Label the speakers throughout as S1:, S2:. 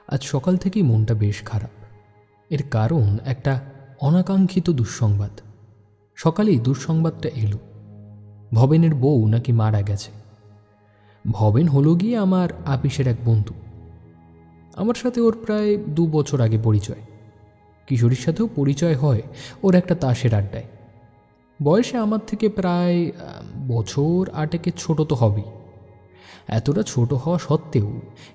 S1: আজ সকাল থেকেই মনটা বেশ খারাপ। এর কারণ একটা অনাকাঙ্ক্ষিত দুঃসংবাদ। সকালেই দুঃসংবাদটা এলো, ভবেনের বউ নাকি মারা গেছে। ভবেন হলো গিয়ে আমার আপিসের এক বন্ধু। আমার সাথে ওর প্রায় 2 বছর আগে পরিচয়। কিশোরীর সাথেও পরিচয় হয় ওর একটা তাসের আড্ডায়। বয়সে আমার থেকে প্রায় বছর 8 ছোট তো হবেই। এতটা ছোট হওয়া সত্ত্বেও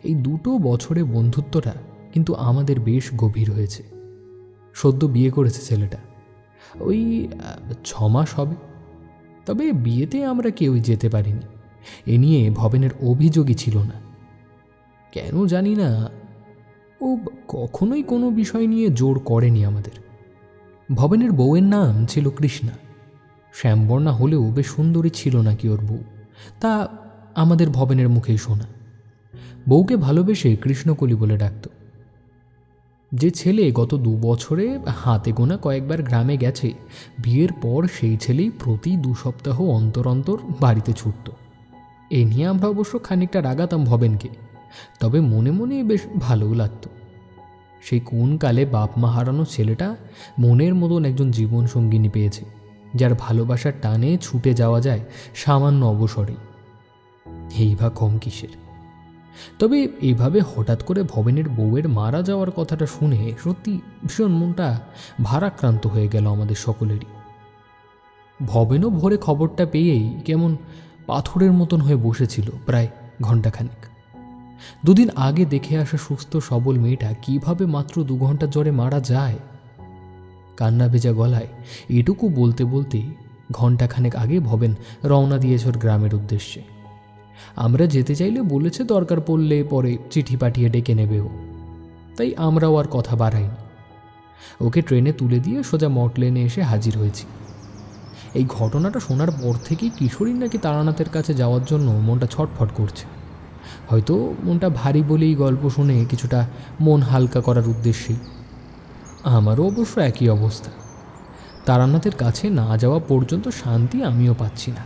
S1: এই 2 বছরে বন্ধুত্বটা কিন্তু আমাদের বেশ গভীর হয়েছে। সদ্য বিয়ে করেছে ছেলেটা, ওই 6 মাস হবে। তবে বিয়েতে আমরা কেউই যেতে পারিনি। এ নিয়ে ভবেনের অভিযোগই ছিল না। কেন জানি না, ও কখনোই কোনো বিষয় নিয়ে জোর করেনি আমাদের। ভবেনের বউয়ের নাম ছিল কৃষ্ণা। শ্যামবর্ণা হলেও বেশ সুন্দরী ছিল নাকি ওর বউ, তা আমাদের ভবেনের মুখেই শোনা। বউকে ভালোবেসে কৃষ্ণকলি বলে ডাকত। যে ছেলে গত 2 বছরে হাতে গোনা কয়েকবার গ্রামে গেছে, বিয়ের পর সেই ছেলেই প্রতি 2 সপ্তাহ অন্তর অন্তর বাড়িতে ছুটত। এ নিয়ে আমরা অবশ্য খানিকটা রাগাতাম ভবেনকে, তবে মনে মনে বেশ ভালোও লাগত। সেই কোন কালে বাপ মা হারানো ছেলেটা মনের মতন একজন জীবনসঙ্গিনী পেয়েছে, যার ভালোবাসার টানে ছুটে যাওয়া যায় সামান্য অবসরেই। এই বা কম কিসের। তবে এভাবে হঠাৎ করে ভবেনের বউয়ের মারা যাওয়ার কথাটা শুনে সত্যি ভীষণ মনটা ভারাক্রান্ত হয়ে গেল আমাদের সকলেরই। ভবেনও ভোরে খবরটা পেয়েই কেমন পাথরের মতন হয়ে বসেছিল প্রায় ঘণ্টাখানেক। 2 দিন আগে দেখে আসা সুস্থ সবল মেয়েটা কিভাবে মাত্র 2 ঘন্টার জ্বরে মারা যায়। কান্না ভেজা গলায় এটুকু বলতে বলতে ঘণ্টাখানেক আগে ভবেন রওনা দিয়েছে ওর গ্রামের উদ্দেশ্যে। আমরা যেতে চাইলে বলেছে দরকার পড়লে পরে চিঠি পাঠিয়ে ডেকে নেবে ও। তাই আমরাও আর কথা বাড়াইনি। ওকে ট্রেনে তুলে দিয়ে সোজা মটলেনে এসে হাজির হয়েছি। এই ঘটনাটা শোনার পর থেকেই কিশোরীর নাকি তারানাথের কাছে যাওয়ার জন্য মনটা ছটফট করছে। হয়তো মনটা ভারী বলেই গল্প শুনে কিছুটা মন হালকা করার উদ্দেশ্যেই। আমারও অবশ্য একই অবস্থা। তারানাথের কাছে না যাওয়া পর্যন্ত শান্তি আমিও পাচ্ছি না।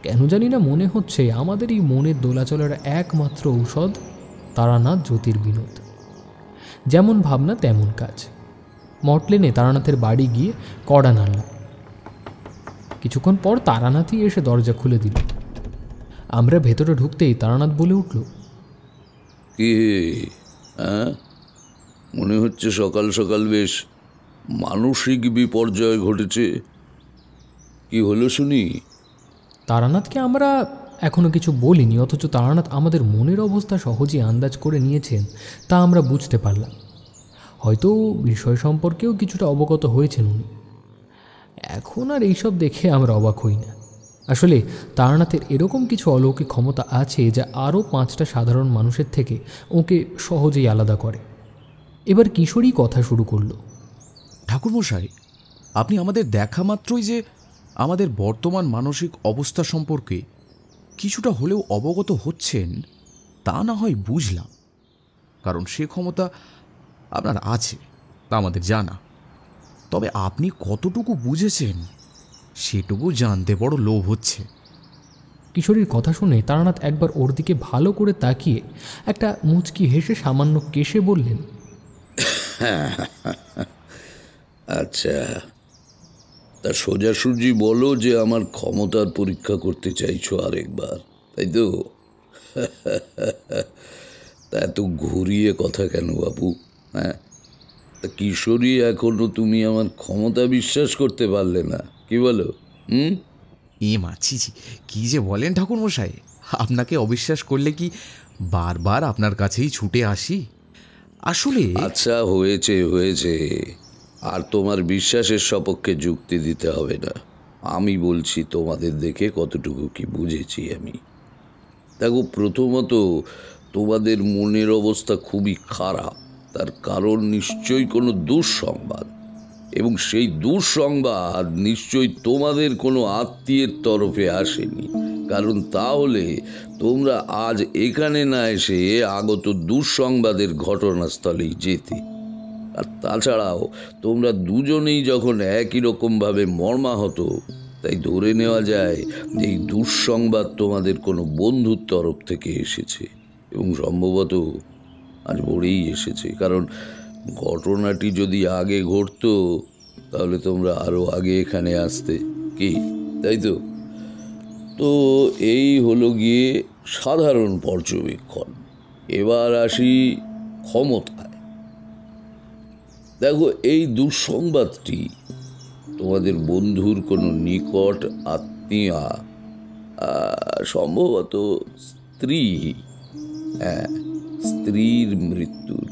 S1: কেন জানি না মনে হচ্ছে আমাদের এই মনের দোলাচলের একমাত্র ঔষধ তারানাথ জ্যোতির্বিনোদ। যেমন ভাবনা তেমন কাজ। মটলেনে তারানাথের বাড়ি গিয়ে কড়া নাড়লাম। কিছুক্ষণ পর তারানাথই এসে দরজা খুলে দিল। আমরা ভেতরে ঢুকতেই তারানাথ বলে উঠল,
S2: কি মনে হচ্ছে সকাল সকাল বেশ মানসিক বিপর্যয় ঘটেছে। কি হলো শুনি?
S1: তারানাথকে আমরা এখনো কিছু বলিনি, অথচ তারানাথ আমাদের মনের অবস্থা সহজেই আন্দাজ করে নিয়েছেন তা আমরা বুঝতে পারলাম। হয়তো বিষয় সম্পর্কেও কিছুটা অবগত হয়েছেন উনি। এখন আর এইসব দেখে আমরা অবাক হই না। আসলে তারানাথের এরকম কিছু অলৌকিক ক্ষমতা আছে যা আরও 5টা সাধারণ মানুষের থেকে ওকে সহজেই আলাদা করে। এবার কিশোরী কথা শুরু করল।
S3: ঠাকুরমশাই, আপনি আমাদের দেখা মাত্রই যে আমাদের বর্তমান মানসিক অবস্থা সম্পর্কে কিছুটা হলেও অবগত হচ্ছেন তা না হয় বুঝলাম, কারণ সে ক্ষমতা আপনার আছে তা আমাদের জানা। তবে আপনি কতটুকু বুঝেছেন সেটুকু জানতে বড় লোভ হচ্ছে।
S1: কিশোরীর কথা শুনে তারানাথ একবার ওর দিকে ভালো করে তাকিয়ে একটা মুচকি হেসে সামান্য কেশে বললেন,
S2: আচ্ছা, তা সোজাসুজি বলো যে আমার ক্ষমতার পরীক্ষা করতে চাইছো আরেকবার, তাই তো? তা এত ঘুরিয়ে কথা কেন বাবু? হ্যাঁ, তা কিশোরী এখনো তুমি আমার ক্ষমতা বিশ্বাস করতে পারলে না, কি বলো?
S3: এ মাছি, কি যে বলেন ঠাকুরমশাই, আপনাকে অবিশ্বাস করলে কি বারবার আপনার কাছেই ছুটে আসি? আসলে
S2: আচ্ছা, হয়েছে হয়েছে, আর তোমার বিশ্বাসের সপক্ষে যুক্তি দিতে হবে না। আমি বলছি তোমাদের দেখে কতটুকু কি বুঝেছি আমি। দেখো, প্রথমত তোমাদের মনের অবস্থা খুবই খারাপ। তার কারণ নিশ্চয়ই কোনো দুঃসংবাদ, এবং সেই দুঃসংবাদ নিশ্চয়ই তোমাদের কোনো আত্মীয়ের তরফে আসেনি, কারণ তাহলে তোমরা আজ এখানে না এসে আগত দুঃসংবাদের ঘটনাস্থলেই যেতে। আর তাছাড়াও তোমরা দুজনেই যখন একই রকমভাবে মর্মাহত, তাই ধরে নেওয়া যায় এই দুঃসংবাদ তোমাদের কোনো বন্ধুর তরফ থেকে এসেছে, এবং সম্ভবত আজ ভোরেই এসেছে। কারণ ঘটনাটি যদি আগে ঘটতো তাহলে তোমরা আরো আগে এখানে আসতে, কি তাই তো? তো এই হলো গিয়ে সাধারণ পর্যবেক্ষণ। এবার আসি ক্ষমতায়। দেখো, এই দুঃসংবাদটি তোমাদের বন্ধুর কোনো নিকট আত্মীয়া, সম্ভবত স্ত্রী, হ্যাঁ, স্ত্রীর মৃত্যুর,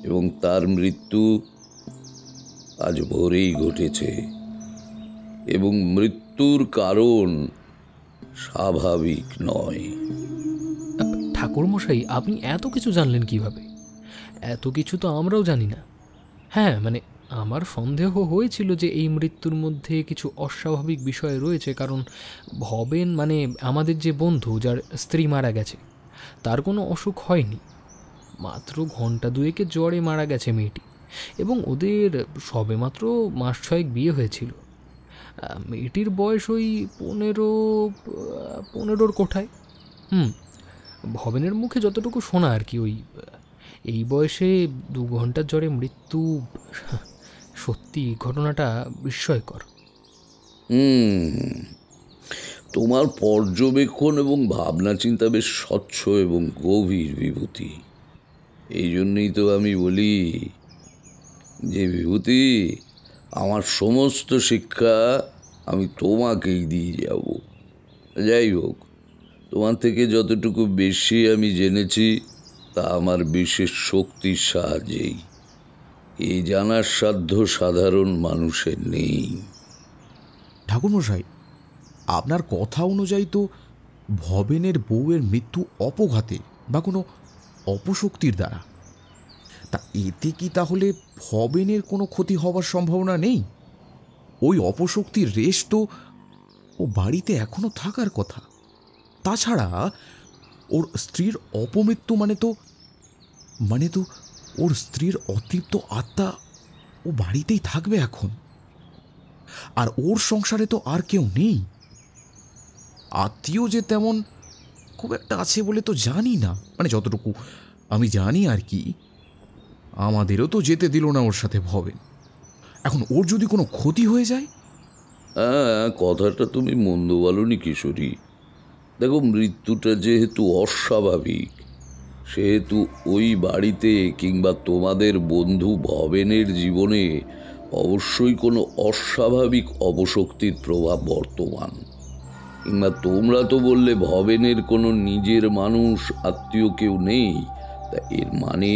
S2: এবং তার মৃত্যু আজ ভোরেই ঘটেছে, এবং মৃত্যুর কারণ স্বাভাবিক নয়।
S1: ঠাকুরমশাই, আপনি এত কিছু জানলেন কিভাবে? এত কিছু তো আমরাও জানি না। হ্যাঁ, মানে আমার সন্দেহ হয়েছিল যে এই মৃত্যুর মধ্যে কিছু অস্বাভাবিক বিষয় রয়েছে, কারণ ভবেন মানে আমাদের যে বন্ধু যার স্ত্রী মারা গেছে, তার কোনো অসুখ হয়নি। মাত্র ঘন্টা দুয়েকের জ্বরে মারা গেছে মেয়েটি, এবং ওদের সবেমাত্র মাস ছয়েক বিয়ে হয়েছিল। মেয়েটির বয়স ওই 15-15 কোঠায়। ভবেনের মুখে যতটুকু শোনা আর কি, ওই এই বয়সে 2 ঘন্টার জ্বরে মৃত্যু, সত্যি ঘটনাটা বিস্ময়কর।
S2: তোমার পর্যবেক্ষণ এবং ভাবনা চিন্তা বেশ স্বচ্ছ এবং গভীর, বিভূতি। এই জন্যই তো আমি বলি যে বিভূতি, আমার সমস্ত শিক্ষা আমি তোমাকেই দিয়ে যাব। যাই হোক, তোমার থেকে যতটুকু বেশি আমি জেনেছি তা আমার বিশেষ শক্তির সাহায্যেই। এই জানার সাধ্য সাধারণ মানুষের নেই।
S3: ঠাকুরমশাই, আপনার কথা অনুযায়ী তো ভবেনের বউয়ের মৃত্যু অপঘাতে বা কোনো অপশক্তির দ্বারা। তা এতে কি তাহলে ভবেনের কোনো ক্ষতি হবার সম্ভাবনা নেই? ওই অপশক্তির রেশ তো ও বাড়িতে এখনো থাকার কথা। তাছাড়া ওর স্ত্রীর অপমৃত্যু মানে তো ওর স্ত্রীর অতৃপ্ত আত্মা ও বাড়িতেই থাকবে এখন। আর ওর সংসারে তো আর কেউ নেই। আত্মীয় যে তেমন খুব একটা আছে বলে তো জানি না, মানে যতটুকু আমি জানি আর কি। আমাদেরও তো যেতে দিল না ওর সাথে ভবেন। এখন ওর যদি কোনো ক্ষতি হয়ে যায়?
S2: হ্যাঁ, কথাটা তুমি মন্দ বলনি কিশোরী। দেখো, মৃত্যুটা যেহেতু অস্বাভাবিক, সেহেতু ওই বাড়িতে কিংবা তোমাদের বন্ধু ভবেনের জীবনে অবশ্যই কোনো অস্বাভাবিক অপশক্তির প্রভাব বর্তমান। কিংবা তোমরা তো বললে ভবেনের কোনো নিজের মানুষ, আত্মীয় কেউ নেই। তা এর মানে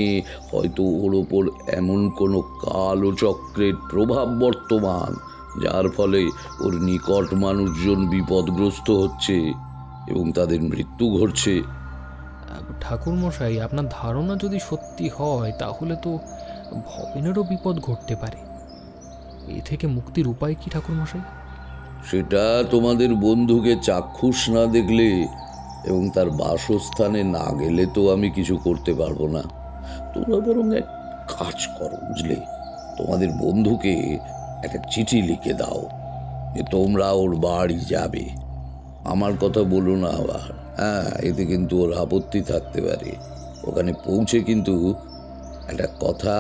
S2: হয়তো ওর ওপর এমন কোনো কালচক্রের প্রভাব বর্তমান, যার ফলে ওর নিকট মানুষজন বিপদগ্রস্ত হচ্ছে এবং তাদের মৃত্যু ঘটছে।
S1: ঠাকুরমশাই, আপনার ধারণা যদি সত্যি হয় তাহলে তো ভবেনেরও বিপদ ঘটতে পারে। এ থেকে মুক্তির উপায় কি ঠাকুরমশাই?
S2: সেটা তোমাদের বন্ধুকে চাক্ষুষ না দেখলে এবং তার বাসস্থানে না গেলে তো আমি কিছু করতে পারবো না। তোমরা বরং এক কাজ করো, বুঝলে, তোমাদের বন্ধুকে একটা চিঠি লিখে দাও যে তোমরা ওর বাড়ি যাবে। আমার কথা বলো না আবার, হ্যাঁ, এতে কিন্তু ওর আপত্তি থাকতে পারে। ওখানে পৌঁছে কিন্তু একটা কথা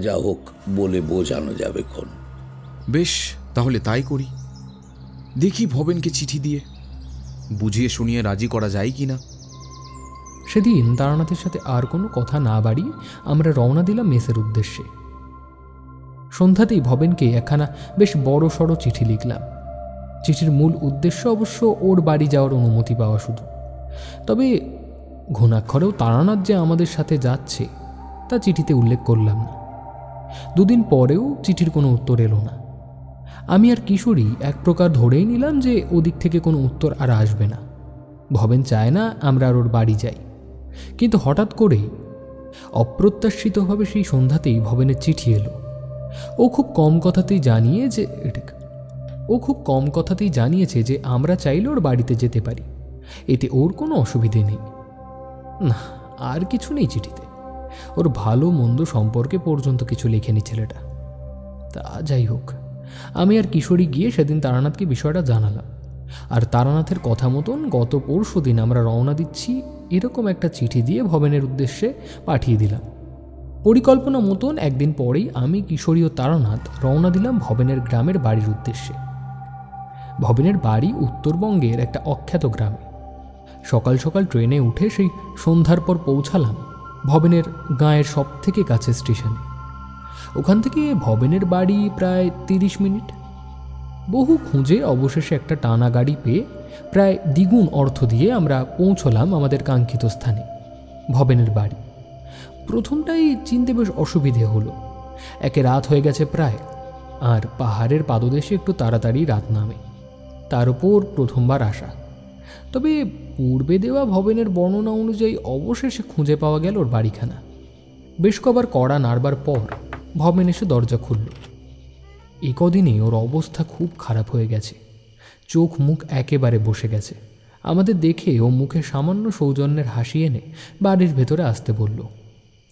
S2: যা হোক বলে বোঝানো যাবে ক্ষণ।
S3: বেশ, তাহলে তাই করি। দেখি ভবেনকে চিঠি দিয়ে বুঝিয়ে শুনিয়ে রাজি করা যায় কি না।
S1: সেদিন তারানাথের সাথে আর কোনো কথা না বাড়িয়ে আমরা রওনা দিলাম মেসের উদ্দেশ্যে। সন্ধ্যাতেই ভবেনকে একখানা বেশ বড় সড়ো চিঠি লিখলাম। চিঠির মূল উদ্দেশ্য অবশ্য ওর বাড়ি যাওয়ার অনুমতি পাওয়া শুধু। তবে ঘুণাক্ষরেও তারানাথ যে আমাদের সাথে যাচ্ছে তা চিঠিতে উল্লেখ করলাম না। 2 দিন পরেও চিঠির কোনো উত্তর এলো না। আমি আর কিশোরী এক প্রকার ধরেই নিলাম যে ওদিক থেকে কোনো উত্তর আর আসবে না। ভবেন চায় না আমরা আর ওর বাড়ি যাই। কিন্তু হঠাৎ করেই অপ্রত্যাশিতভাবে সেই সন্ধ্যাতেই ভবেনের চিঠি এলো। ও খুব কম কথাতেই জানিয়েছে যে আমরা চাইলে ওর বাড়িতে যেতে পারি, এতে ওর কোনো অসুবিধে নেই। না, আর কিছু নেই চিঠিতে। ওর ভালো মন্দ সম্পর্কে পর্যন্ত কিছু লেখেনি ছেলেটা। তা যাই হোক, আমি আর কিশোরী গিয়ে সেদিন তারানাথকে বিষয়টা জানালাম। আর তারানাথের কথা মতন গত পরশু দিন আমরা রওনা দিচ্ছি এরকম একটা চিঠি দিয়ে ভবেনের উদ্দেশ্যে পাঠিয়ে দিলাম। পরিকল্পনা মতন একদিন পরেই আমি, কিশোরী ও তারানাথ রওনা দিলাম ভবেনের গ্রামের বাড়ির উদ্দেশ্যে। ভবেনের বাড়ি উত্তরবঙ্গের একটা অখ্যাত গ্রামে। সকাল সকাল ট্রেনে উঠে সেই সন্ধ্যার পর পৌঁছালাম ভবেনের গাঁয়ের সব থেকে কাছের স্টেশনে। ওখান থেকে ভবেনের বাড়ি প্রায় 30 মিনিট। বহু খুঁজে অবশেষে একটা টানা গাড়ি পেয়ে প্রায় দ্বিগুণ অর্থ দিয়ে আমরা পৌঁছলাম আমাদের কাঙ্ক্ষিত স্থানে, ভবেনের বাড়ি। প্রথমটাই চিনতে বেশ অসুবিধে হলো। একে রাত হয়ে গেছে প্রায়, আর পাহাড়ের পাদদেশে একটু তাড়াতাড়ি রাত নামে, তার উপর প্রথমবার আসা। তবে পূর্বে দেওয়া ভবেনের বর্ণনা অনুযায়ী অবশেষে খুঁজে পাওয়া গেল ওর বাড়িখানা। বেশ কবার কড়া নাড়বার পর ভবেন এসে দরজা খুলল। এই কদিনে ওর অবস্থা খুব খারাপ হয়ে গেছে, চোখ মুখ একেবারে বসে গেছে। আমাদের দেখে ও মুখে সামান্য সৌজন্যের হাসি এনে বাড়ির ভেতরে আসতে বলল।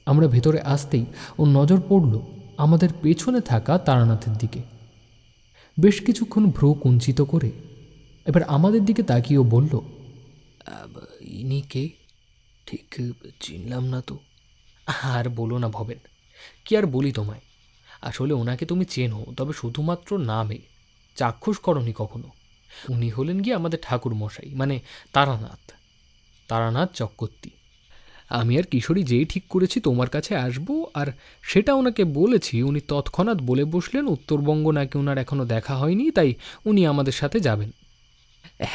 S1: আমরা ভেতরে আসতেই ওর নজর পড়ল আমাদের পেছনে থাকা তারানাথের দিকে। বেশ কিছুক্ষণ ভ্রু কুঞ্চিত করে এবার আমাদের দিকে তাকিয়েও বলল, ইনি কে? ঠিক চিনলাম না তো। আর বলো না ভবেন, কি আর বলি তোমায়। আসলে ওনাকে তুমি চেনো, তবে শুধুমাত্র নামে, চাক্ষুষ করনি কখনো। উনি হলেন গিয়ে আমাদের ঠাকুর মশাই, মানে তারানাথ চক্রবর্তী। আমি আর কিশোরী যেই ঠিক করেছি তোমার কাছে আসবো, আর সেটা ওনাকে বলেছি, উনি তৎক্ষণাৎ বলে বসলেন উত্তরবঙ্গ নাকি ওনার এখনো দেখা হয়নি, তাই উনি আমাদের সাথে যাবেন।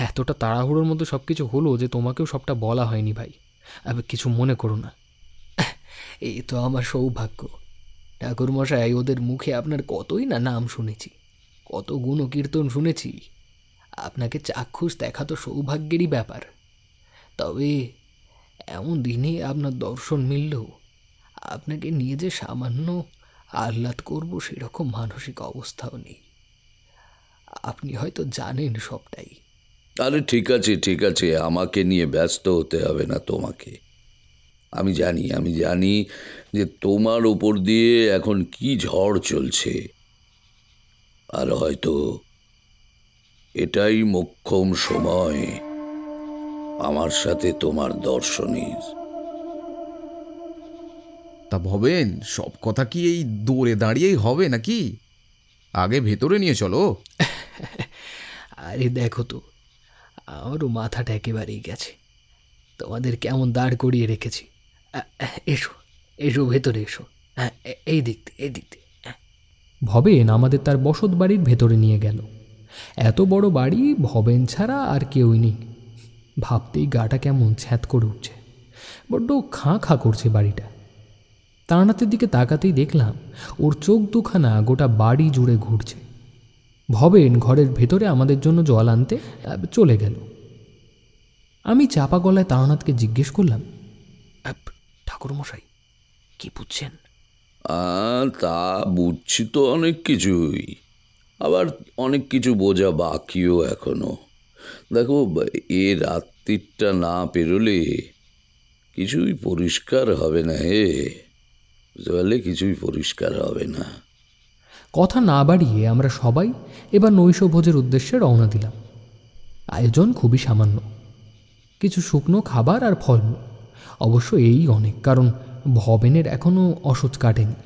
S1: এতটা তাড়াহুড়োর মধ্যে সব কিছু হলো যে তোমাকেও সবটা বলা হয়নি ভাই, কিছু মনে করো না। এই তো আমার সৌভাগ্য ঠাকুরমশাই, ওদের মুখে আপনার কতই না নাম শুনেছি, কত গুণ কীর্তন শুনেছি। আপনাকে চাক্ষুষ দেখা তো সৌভাগ্যেরই ব্যাপার। তবে এমন দিনে আপনার দর্শন মিলল, আপনাকে নিয়ে যে সামান্য আহ্লাদ করব সেরকম মানসিক অবস্থাও নেই। আপনি হয়তো জানেন সবটাই।
S2: আরে ঠিক আছে, আমাকে নিয়ে ব্যস্ত হতে হবে না তোমাকে। আমি জানি যে তোমার উপর দিয়ে এখন কি ঝড় চলছে, আর হয়তো এটাই মোক্ষম সময় আমার সাথে তোমার দর্শনের।
S3: তা ভবেন, সব কথা কি এই দৌড়ে দাঁড়িয়েই হবে নাকি? আগে ভেতরে নিয়ে চলো।
S1: আরে দেখো তো, আমারও মাথাটা একেবারেই গেছে। তোমাদের কেমন দাঁড় করিয়ে রেখেছি। এসো এসো ভেতরে এসো। হ্যাঁ, এই দিক দিয়ে। ভবেন আমাদের তার বসত বাড়ির ভেতরে নিয়ে গেল। এত বড় বাড়ি, ভবেন ছাড়া আর কেউই নেই। ভাবতেই গাটা কেমন ছ্যাঁত করে উঠছে, বড্ড খাঁ খাঁ করছে বাড়িটা। তারানাথের দিকে তাকাতেই দেখলাম ওর চোখ দুখানা গোটা বাড়ি জুড়ে ঘুরছে। ভবেন ঘরের ভেতরে আমাদের জন্য জল আনতে চলে গেল। আমি চাপা গলায় তারানাথকে জিজ্ঞেস করলাম, ঠাকুরমশাই কি বুঝছেন?
S2: তা বুঝছি তো অনেক কিছুই, আবার অনেক কিছু বোঝা বাকিও এখনো। দেখো, এ রাত্রিটা না পেরোলে কিছুই পরিষ্কার হবে না। বুঝতে পারলে, কিছুই পরিষ্কার হবে না।
S1: কথা না বাড়িয়ে আমরা সবাই এবার নৈশভোজের উদ্দেশ্যে রওনা দিলাম। আয়োজন খুবই সামান্য, কিছু শুকনো খাবার আর ফলমূল। অবশ্য এই অনেক, কারণ ভবেনের এখনও অসুচ কাটেনি।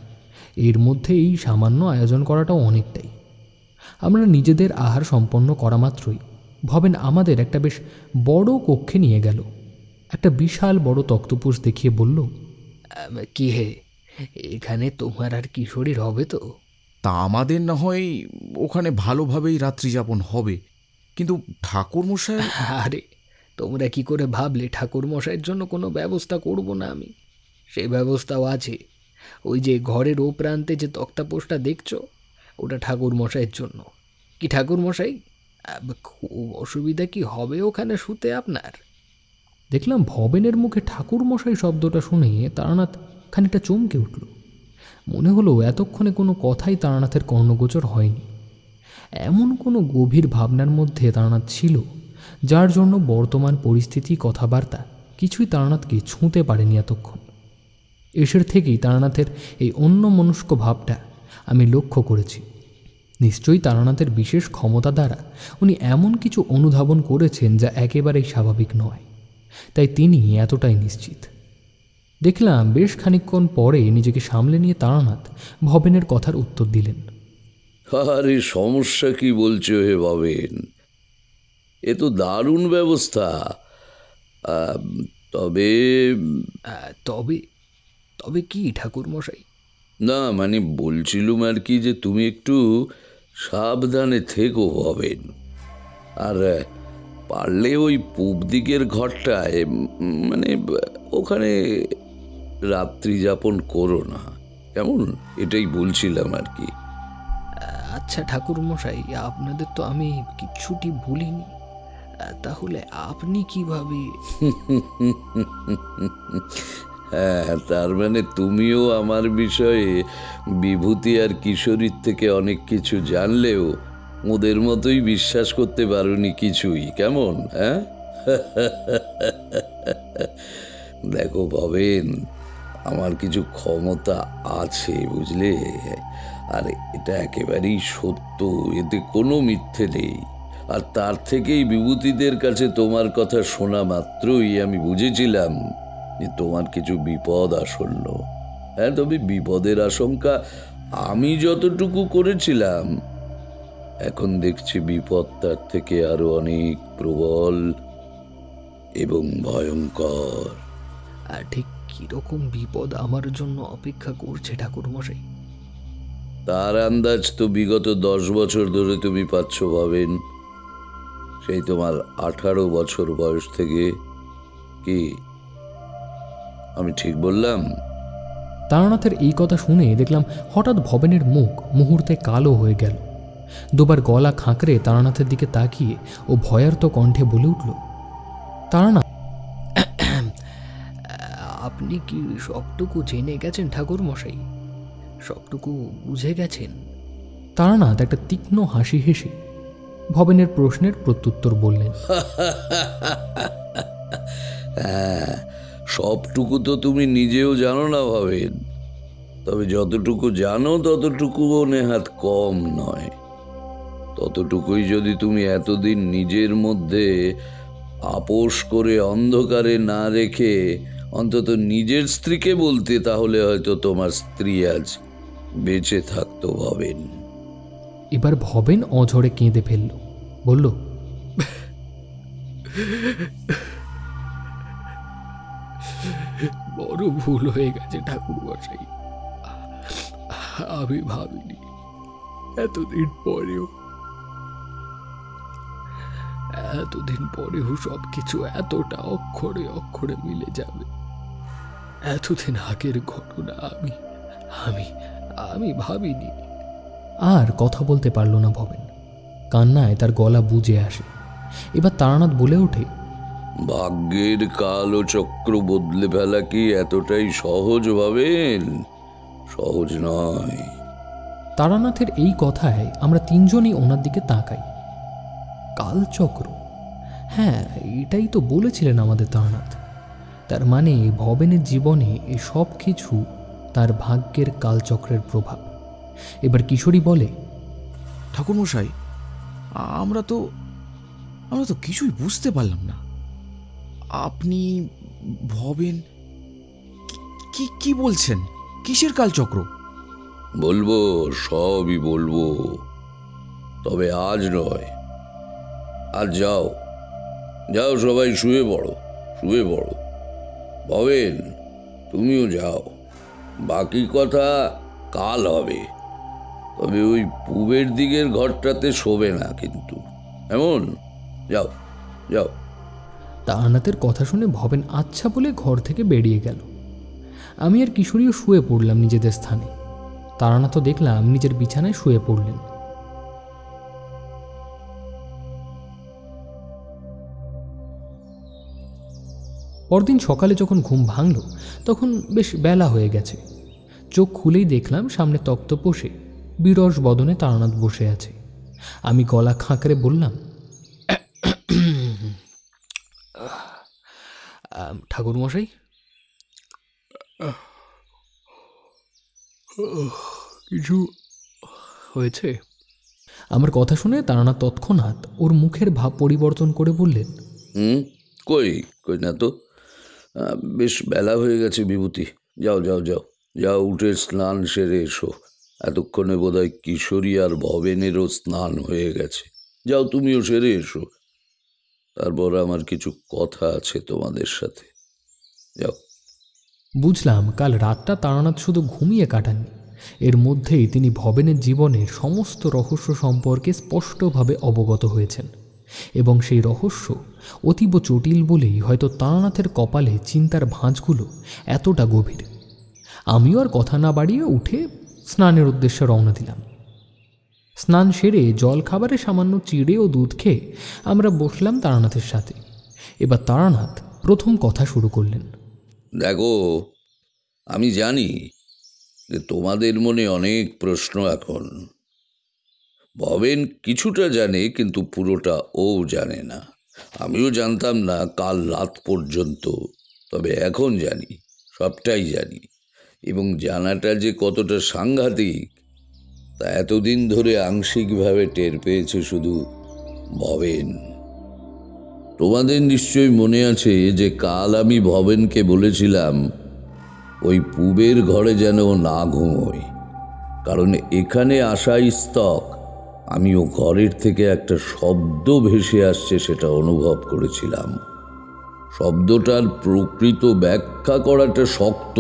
S1: এর মধ্যে এই সামান্য আয়োজন করাটাও অনেকটাই। আমরা নিজেদের আহার সম্পন্ন করা মাত্রই ভবেন আমাদের একটা বেশ বড় কক্ষে নিয়ে গেল। একটা বিশাল বড় তক্তপোষ দেখিয়ে বলল, কি হে, এখানে তোমার আর কিশোরীর হবে তো?
S3: তা আমাদের না হয় ওখানে ভালোভাবেই রাত্রিযাপন হবে, কিন্তু ঠাকুরমশাই।
S1: আরে তোমরা কি করে ভাবলে ঠাকুরমশাইয়ের জন্য কোনো ব্যবস্থা করব না আমি? সে ব্যবস্থাও আছে। ওই যে ঘরের ও প্রান্তে যে তক্তাপোষটা দেখছো, ওটা ঠাকুরমশাইয়ের জন্য। কি ঠাকুরমশাই, খুব অসুবিধা কি হবে ওখানে শুতে আপনার? দেখলাম ভবেনের মুখে ঠাকুরমশাই শব্দটা শুনে তারানাথ খানিকটা চমকে উঠল। মনে হলো এতক্ষণে কোনো কথাই তারানাথের কর্ণগোচর হয়নি। এমন কোনো গভীর ভাবনার মধ্যে তারানাথ ছিল, যার জন্য বর্তমান পরিস্থিতি, কথাবার্তা কিছুই তারানাথকে ছুঁতে পারেনি এতক্ষণ। এসের থেকেই তারানাথের এই অন্যমনস্ক ভাবটা আমি লক্ষ্য করেছি। নিশ্চয়ই তারানাথের বিশেষ ক্ষমতা দ্বারা উনি এমন কিছু অনুধাবন করেছেন যা একেবারেই স্বাভাবিক নয়। তাই তিনি এতটাই নিশ্চিত। দেখলাম বেশ খানিকক্ষণ পরে নিজেকে সামলে নিয়ে তারানাথ ভবেনের কথার উত্তর দিলেন।
S2: আরে সমস্যা কি বলছো হে ভবেন? এ তো দারুণ ব্যবস্থা। আম, তবে
S1: তবে তবে কি ঠাকুরমশাই?
S2: না, মানে বলছিলুম আর কি, যে তুমি একটু সাবধানে থেকো ভবেন। আর পারলে ওই পূব দিকের ঘরটায়, মানে ওখানে রাত্রি যাপন করো না, কেমন? এটাই বলছিলাম আর কি।
S1: আচ্ছা ঠাকুরমশাই, আপনাদের তো আমি কিচ্ছুটি বলিনি, তাহলে আপনি কিভাবে?
S2: হ্যাঁ, তার মানে তুমিও আমার বিষয়ে বিভূতি আর কিশোরীর থেকে অনেক কিছু জানলেও ওদের মতোই বিশ্বাস করতে পারোনি কিছুই, কেমন? হ্যাঁ, দেখো ভবেন, আমার কিছু ক্ষমতা আছে, বুঝলে? আর এটা একেবারেই সত্য, এতে কোনো মিথ্যে নেই। আর তার থেকেই বিভূতিদের কাছে তোমার কথা শোনা মাত্রই আমি বুঝেছিলাম যে তোমার কিছু বিপদ আসন্ন। হ্যাঁ, তবে বিপদের আশঙ্কা আমি যতটুকু করেছিলাম, এখন দেখছি বিপদ তার থেকে আরো অনেক প্রবল এবং ভয়ঙ্কর।
S1: আর ঠিক কিরকম বিপদ আমার জন্য অপেক্ষা করছে ঠাকুরমশাই?
S2: তার আন্দাজ তো বিগত 10 বছর ধরে তুমি পাচ্ছ ভাবেন, সেই তোমার 18 বছর বয়স থেকে। কি আমি ঠিক বললাম?
S1: তারানাথের এই কথা শুনে দেখলাম হঠাৎ ভবেনের মুখ মুহূর্তে কালো হয়ে গেল। দুবার গলা খাঁকড়ে তারানাথের দিকে তাকিয়ে ও ভয়ার্ত কণ্ঠে বলে উঠল, তারানাথ, আপনি কি সবটুকু জেনে গেছেন ঠাকুরমশাই? সবটুকু বুঝে গেছেন? তারানাথ একটা তীক্ষ্ণ হাসি হেসে ভবেনের প্রশ্নের প্রত্যুত্তর বললেন।
S2: হ্যাঁ, সবটুকু তো তুমি নিজেও জানো না ভাবেন, তবে যতটুকু জানো ততটুকুও নেহাত কম নয়। ততটুকুই যদি তুমি এতদিন নিজের মধ্যে আপোষ করে অন্ধকারে না রেখে অন্তত নিজের স্ত্রীকে বলতে, তাহলে হয়তো তোমার স্ত্রী আজ বেঁচে থাকতো ভাবেন।
S1: এবার ভবেন অঝরে কেঁদে ফেলল, বলল, বড় ভুল হয়ে গেছে ঠাকুরমশাই। আমি ভাবিনি এতদিন পরেও সবকিছু এতটা অক্ষরে অক্ষরে মিলে যাবে। এতদিন আগের ঘটনা আমি আমি আমি ভাবিনি। আর কথা বলতে পারল না ভবেন, কান্নায় তার গলা বুজে আসে। এবার তারানাথ বলে ওঠে,
S2: ভাগ্যের কাল ও চক্র বদলে ফেলা কি এতটাই সহজ ভাবেন? সহজ নয়।
S1: তারানাথের এই কথায় আমরা তিনজনই ওনার দিকে তাকাই। কালচক্র? হ্যাঁ, এটাই তো বলেছিলেন আমাদের তারানাথ। তার মানে ভবেনের জীবনে এই সব কিছু তার ভাগ্যের কালচক্রের প্রভাব। এবার কিশোরী বলে,
S3: ঠাকুরমশাই, আমরা তো আমরা তো কিছুই বুঝতে পারলাম না। আপনি ভবেন কি কি বলছেন? কিসের কালচক্র?
S2: বলবো, সবই বলবো, তবে আজ নয়। আজ যাও, যাও সবাই শুয়ে পড়ো, শুয়ে পড়ো। ভবেন, তুমিও যাও, বাকি কথা কাল হবে। তবে ওই পূবের দিকের ঘরটাতে শোবে না কিন্তু, এমন? যাও, যাও।
S1: তারানাথের কথা শুনে ভবেন আচ্ছা বলে ঘর থেকে বেরিয়ে গেল। আমি আর কিশোরীও শুয়ে পড়লাম নিজেদের স্থানে। তারানাথও দেখলাম নিজের বিছানায় শুয়ে পড়লেন। পরদিন সকালে যখন ঘুম ভাঙল তখন বেশ বেলা হয়ে গেছে। চোখ খুলেই দেখলাম সামনে তক্তপোষে বিরস বদনে তারানাথ বসে আছে। আমি গলা খাঁকড়ে বললাম, ঠাকুরমশাই, কিছু হয়েছে? আমার কথা শুনে তারানাথ তৎক্ষণাৎ ওর মুখের ভাব পরিবর্তন করে বললেন,
S2: কই কই না তো। বেশ বেলা হয়ে গেছে বিভূতি। যাও যাও যাও, যাও উঠে স্নান সেরে এসো। এতক্ষণে বোধহয় কিশোরী আর ভবেনেরও স্নান হয়ে গেছে। যাও তুমিও সেরে এসো, তারপর আমার কিছু কথা আছে তোমাদের সাথে। যাও।
S1: বুঝলাম কাল রাতটা তারানাথ শুধু ঘুমিয়ে কাটাননি, এর মধ্যেই তিনি ভবেনের জীবনের সমস্ত রহস্য সম্পর্কে স্পষ্টভাবে অবগত হয়েছেন, এবং সেই রহস্য অতীব জটিল বলেই হয়তো তারানাথের কপালে চিন্তার ভাঁজগুলো এতটা গভীর। আমিও আর কথা না বাড়িয়ে উঠে স্নানের উদ্দেশ্যে রওনা দিলাম। স্নান সেরে জল খাবারে সামান্য চিড়ে ও দুধ খেয়ে আমরা বসলাম তারানাথের সাথে। এবার তারানাথ প্রথম কথা শুরু করলেন।
S2: দেখো, আমি জানি যে তোমাদের মনে অনেক প্রশ্ন এখন। ভবেন কিছুটা জানে, কিন্তু পুরোটা ও জানে না। আমিও জানতাম না কাল রাত পর্যন্ত, তবে এখন জানি, সবটাই জানি। এবং জানাটা যে কতটা সাংঘাতিক তা এতদিন ধরে আংশিকভাবে টের পেয়েছে শুধু ভবেন। তোমাদের নিশ্চয়ই মনে আছে যে কাল আমি ভবেনকে বলেছিলাম ওই পূবের ঘরে যেন না ঘুমোয়, কারণ এখানে আসা স্তক আমিও ঘরের থেকে একটা শব্দ ভেসে আসছে সেটা অনুভব করেছিলাম। শব্দটার প্রকৃত ব্যাখ্যা করাটা শক্ত,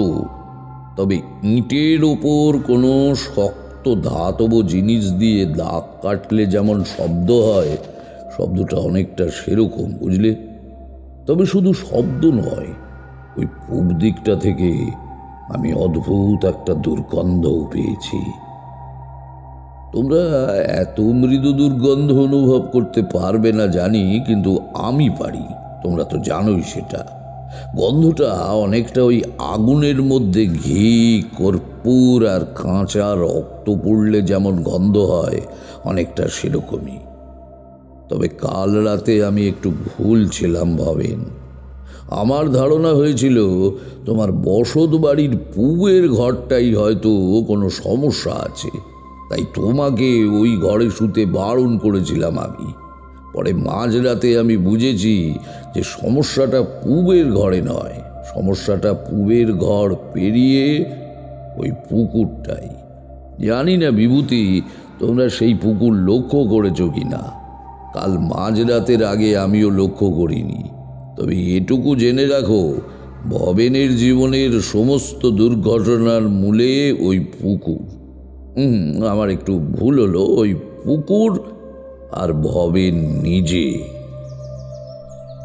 S2: তবে ইটের ওপর কোনো শক্ত ধাতব জিনিস দিয়ে দাগ কাটলে যেমন শব্দ হয়, শব্দটা অনেকটা সেরকম, বুঝলে? তবে শুধু শব্দ নয়, ওই পূব দিকটা থেকে আমি অদ্ভুত একটা দুর্গন্ধও পেয়েছি। তোমরা এত মৃদু দুর্গন্ধ অনুভব করতে পারবে না জানি, কিন্তু আমি পারি। তোমরা তো জানোই সেটা। গন্ধটা অনেকটা ওই আগুনের মধ্যে ঘি, কর্পূর আর কাঁচা রক্ত পড়লে যেমন গন্ধ হয়, অনেকটা সেরকমই। তবে কাল রাতে আমি একটু ভুল ছিলাম ভবেন। আমার ধারণা হয়েছিল তোমার বসত বাড়ির পূবের ঘরটাই হয়তো কোনো সমস্যা আছে, তাই তোমাকে ওই ঘরে শুতে বারণ করেছিলাম আমি। পরে মাঝরাতে আমি বুঝেছি যে সমস্যাটা পূবের ঘরে নয়, সমস্যাটা পূবের ঘর পেরিয়ে ওই পুকুরটাই। জানি না বিভূতি, তোমরা সেই পুকুর লক্ষ্য করেছো কিনা। কাল মাঝরাতের আগে আমিও লক্ষ্য করিনি। তবে এটুকু জেনে রাখো, ভবেনের জীবনের সমস্ত দুর্ঘটনার মূলে ওই পুকুর। আমার একটু ভুল হলো, ওই পুকুর আর ভবেন নিজে।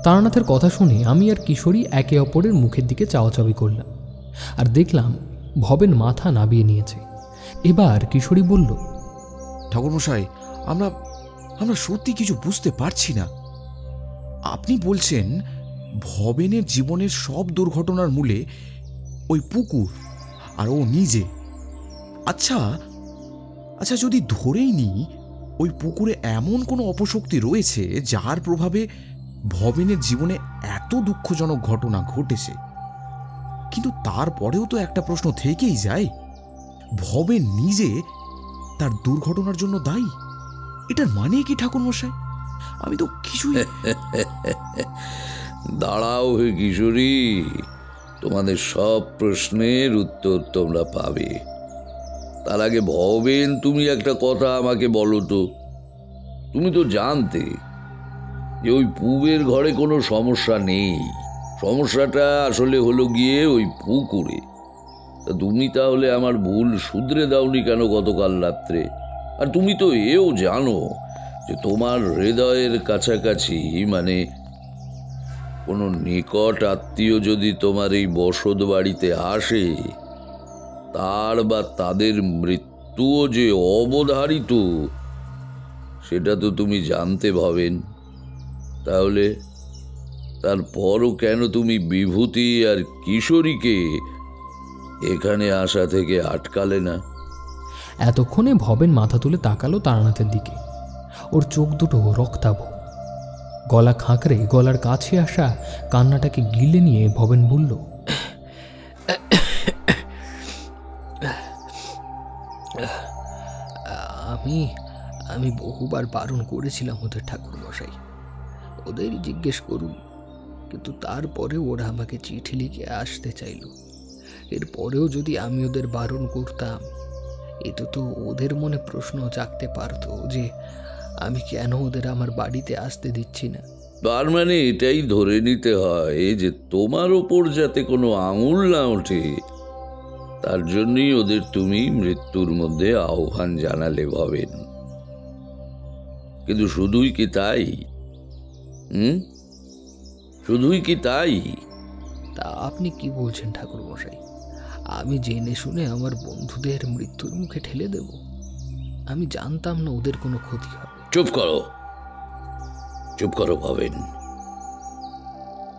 S1: তারানাথের কথা শুনে আমি আর কিশোরী একে অপরের মুখের দিকে চাওয়াচাওয়ি করলাম, আর দেখলাম ভবেন মাথা নাবিয়ে নিয়েছে। এবার কিশোরী বলল,
S3: ঠাকুরমশাই, আমরা আমরা সত্যি কিছু বুঝতে পারছি না। আপনি বলছেন ভবেনের জীবনের সব দুর্ঘটনার মূলে ওই পুকুর আর ও নিজে। আচ্ছা আচ্ছা, যদি ধরেই নিই ওই পুকুরে এমন কোনো অপশক্তি রয়েছে যার প্রভাবে ভবেনের জীবনে এত দুঃখজনক ঘটনা ঘটেছে, কিন্তু তারপরেও তো একটা প্রশ্ন থেকেই যায়, ভবেন নিজে তার দুর্ঘটনার জন্য দায়ী। এটার মানে কি ঠাকুরমশাই? আমি তো কিছুই।
S2: দাঁড়াও হে কিশোরী, তোমাদের সব প্রশ্নের উত্তর তোমরা পাবে। তার আগে ভবেন, তুমি একটা কথা আমাকে বলো তো। তুমি তো জানতে যে ওই পূবের ঘরে কোনো সমস্যা নেই, সমস্যাটা আসলে হলো গিয়ে ওই পুকুরে। তা তুমি তাহলে আমার ভুল শুধরে দাওনি কেন গতকাল রাত্রে? আর তুমি তো এও জানো যে তোমার হৃদয়ের কাছাকাছি, মানে কোনো নিকট আত্মীয় যদি তোমার এই বসত বাড়িতে আসে, তার বা তাদের মৃত্যুও যে অবধারিত, সেটা তো তুমি জানতে ভবেন। তাহলে তারপরও কেন তুমি বিভূতি আর কিশোরীকে এখানে আসা থেকে আটকালে না?
S1: এতক্ষণে ভবেন মাথা তুলে তাকালো তারানাথের দিকে। ওর চোখ দুটো রক্তাভ। গলা খাঁকড়ে গলার কাছে আসা কান্নাটাকে গিলে নিয়ে ভবেন বলল, আমি আমি বহুবার বারণ করেছিলাম ওদের ঠাকুরমশাই। ওদের জিজ্ঞেস করুন, কিন্তু তারপরে ওরা আমাকে চিঠি লিখে আসতে চাইল। এরপরেও যদি আমি ওদের বারণ করতাম, এতে তো ওদের মনে প্রশ্ন জাগতে পারতো যে আমি কেন ওদের আমার বাড়িতে আসতে দিচ্ছি না।
S2: তার মানে এটাই ধরে নিতে হয় যে তোমার ওপর যাতে কোনো আঙুল না ওঠে, তার জন্যই ওদের তুমি মৃত্যুর মধ্যে আহ্বান জানালে ভবেন। কিন্তু শুধুই কি তাই? শুধুই কি তাই?
S1: তা আপনি কি বলছেন ঠাকুরমশাই? আমি জেনে শুনে আমার বন্ধুদের মৃত্যুর মুখে ঠেলে দেব? আমি জানতাম না ওদের কোনো ক্ষতি হবে।
S2: চুপ করো, চুপ করো ভবেন।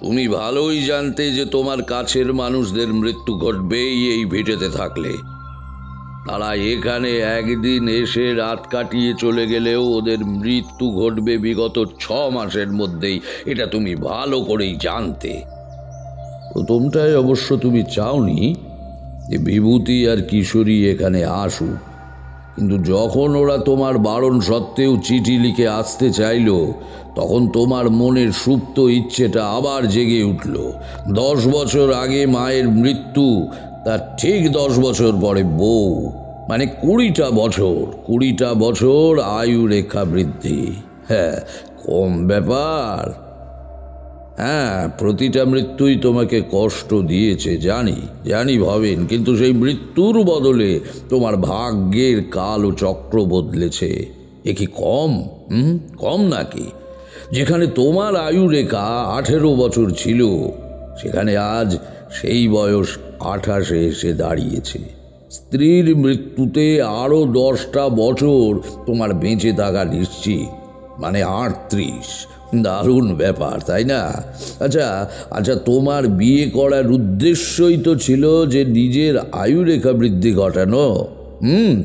S2: তুমি ভালোই জানতে যে তোমার কাছের মানুষদের মৃত্যু ঘটবেই এই ভিটেতে থাকলে। তারা এখানে একদিন এসে রাত কাটিয়ে চলে গেলেও ওদের মৃত্যু ঘটবে বিগত 6 মাসের মধ্যেই, এটা তুমি ভালো করেই জানতে। প্রথমটায় অবশ্য তুমি চাওনি যে বিভূতি আর কিশোরী এখানে আসুক, কিন্তু যখন ওরা তোমার বারণ সত্ত্বেও চিঠি লিখে আসতে চাইল, তখন তোমার মনের সুপ্ত ইচ্ছেটা আবার জেগে উঠল। 10 বছর আগে মায়ের মৃত্যু, তার ঠিক 10 বছর পরে বউ, মানে 20টা বছর আয়ু রেখা বৃদ্ধি। হ্যাঁ, কম ব্যাপার? হ্যাঁ, প্রতিটা মৃত্যুই তোমাকে কষ্ট দিয়েছে, জানি জানি ভবেন, কিন্তু সেই মৃত্যুর বদলে তোমার ভাগ্যের কাল ও চক্র বদলেছে। এ কি কম? কম নাকি? যেখানে তোমার আয়ু রেখা 18 বছর ছিল, সেখানে আজ সেই বয়স 28-এ এসে দাঁড়িয়েছে। স্ত্রীর মৃত্যুতে আরও 10টা বছর তোমার বেঁচে থাকা নিশ্চিত, মানে 38। দারুণ ব্যাপার, তাই না? আচ্ছা আচ্ছা, তোমার বিয়ে করার উদ্দেশ্যই তো ছিল যে নিজের আয়ু রেখা বৃদ্ধি ঘটানো।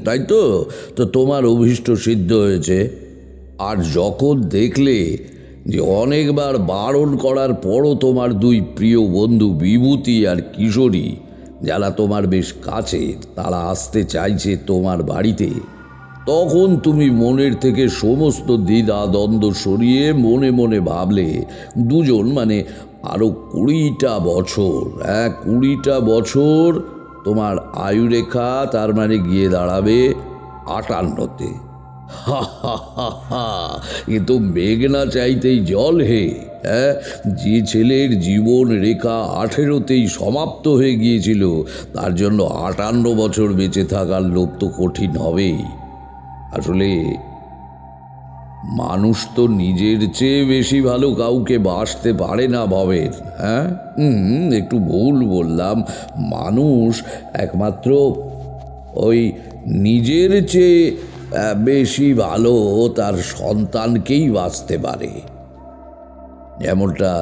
S2: তাই তো? তো তোমার অভীষ্ট সিদ্ধ হয়েছে। আর যখন দেখলে যে অনেকবার বারণ করার পরও তোমার 2 প্রিয় বন্ধু বিভূতি আর কিশোরী, যারা তোমার বেশ কাছের, তারা আসতে চাইছে তোমার বাড়িতে, তখন তুমি মনের থেকে সমস্ত দ্বিধা দ্বন্দ্ব সরিয়ে মনে মনে ভাবলে দুজন, মানে আরো 20টা বছর, 20টা বছর তোমার আয়ুরেখা তার মানে গিয়ে দাঁড়াবে 58-তে। এ তো মেঘ না চাইতেই জল হে। যে ছেলের জীবন রেখা 18-তেই সমাপ্ত হয়ে গিয়েছিল, তার জন্য 58 বছর বেঁচে থাকার লোভ তো কঠিন হবেই। আসলে মানুষ তো নিজের চেয়ে বেশি ভালো কাউকে বাসতে পারে না ভবের। হ্যাঁ, একটু ভুল বললাম। মানুষ একমাত্র ওই নিজের চেয়ে বেশি ভালো তার সন্তানকেই বাঁচতে পারে, যেমনটা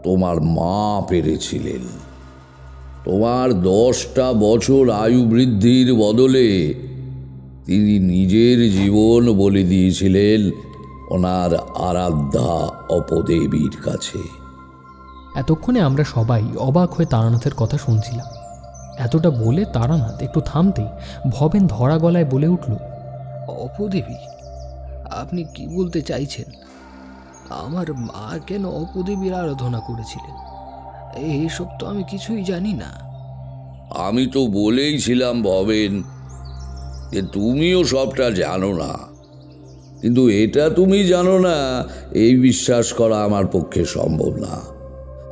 S2: তোমার মা পেরেছিলেন। তোমার 10টা বছর আয়ু বৃদ্ধির বদলে তিনি নিজের জীবন বলে দিয়েছিলেন ওনার আরাধ্যা অপদেবীর কাছে।
S1: এতক্ষণে আমরা সবাই অবাক হয়ে তারানাথের কথা শুনছিলাম। এতটা বলে তারানাথ একটু থামতেই ভবেন ধরা গলায় বলে উঠল, অপদেবী? আপনি কি বলতে চাইছেন? আমার মা কেন অপদেবীর আরাধনা করেছিলেন? এইসব তো আমি কিছুই জানি না।
S2: আমি তো বলেইছিলাম ভবেন যে তুমিও সবটা জানো না, কিন্তু এটা তুমি জানো না এই বিশ্বাস করা আমার পক্ষে সম্ভব না।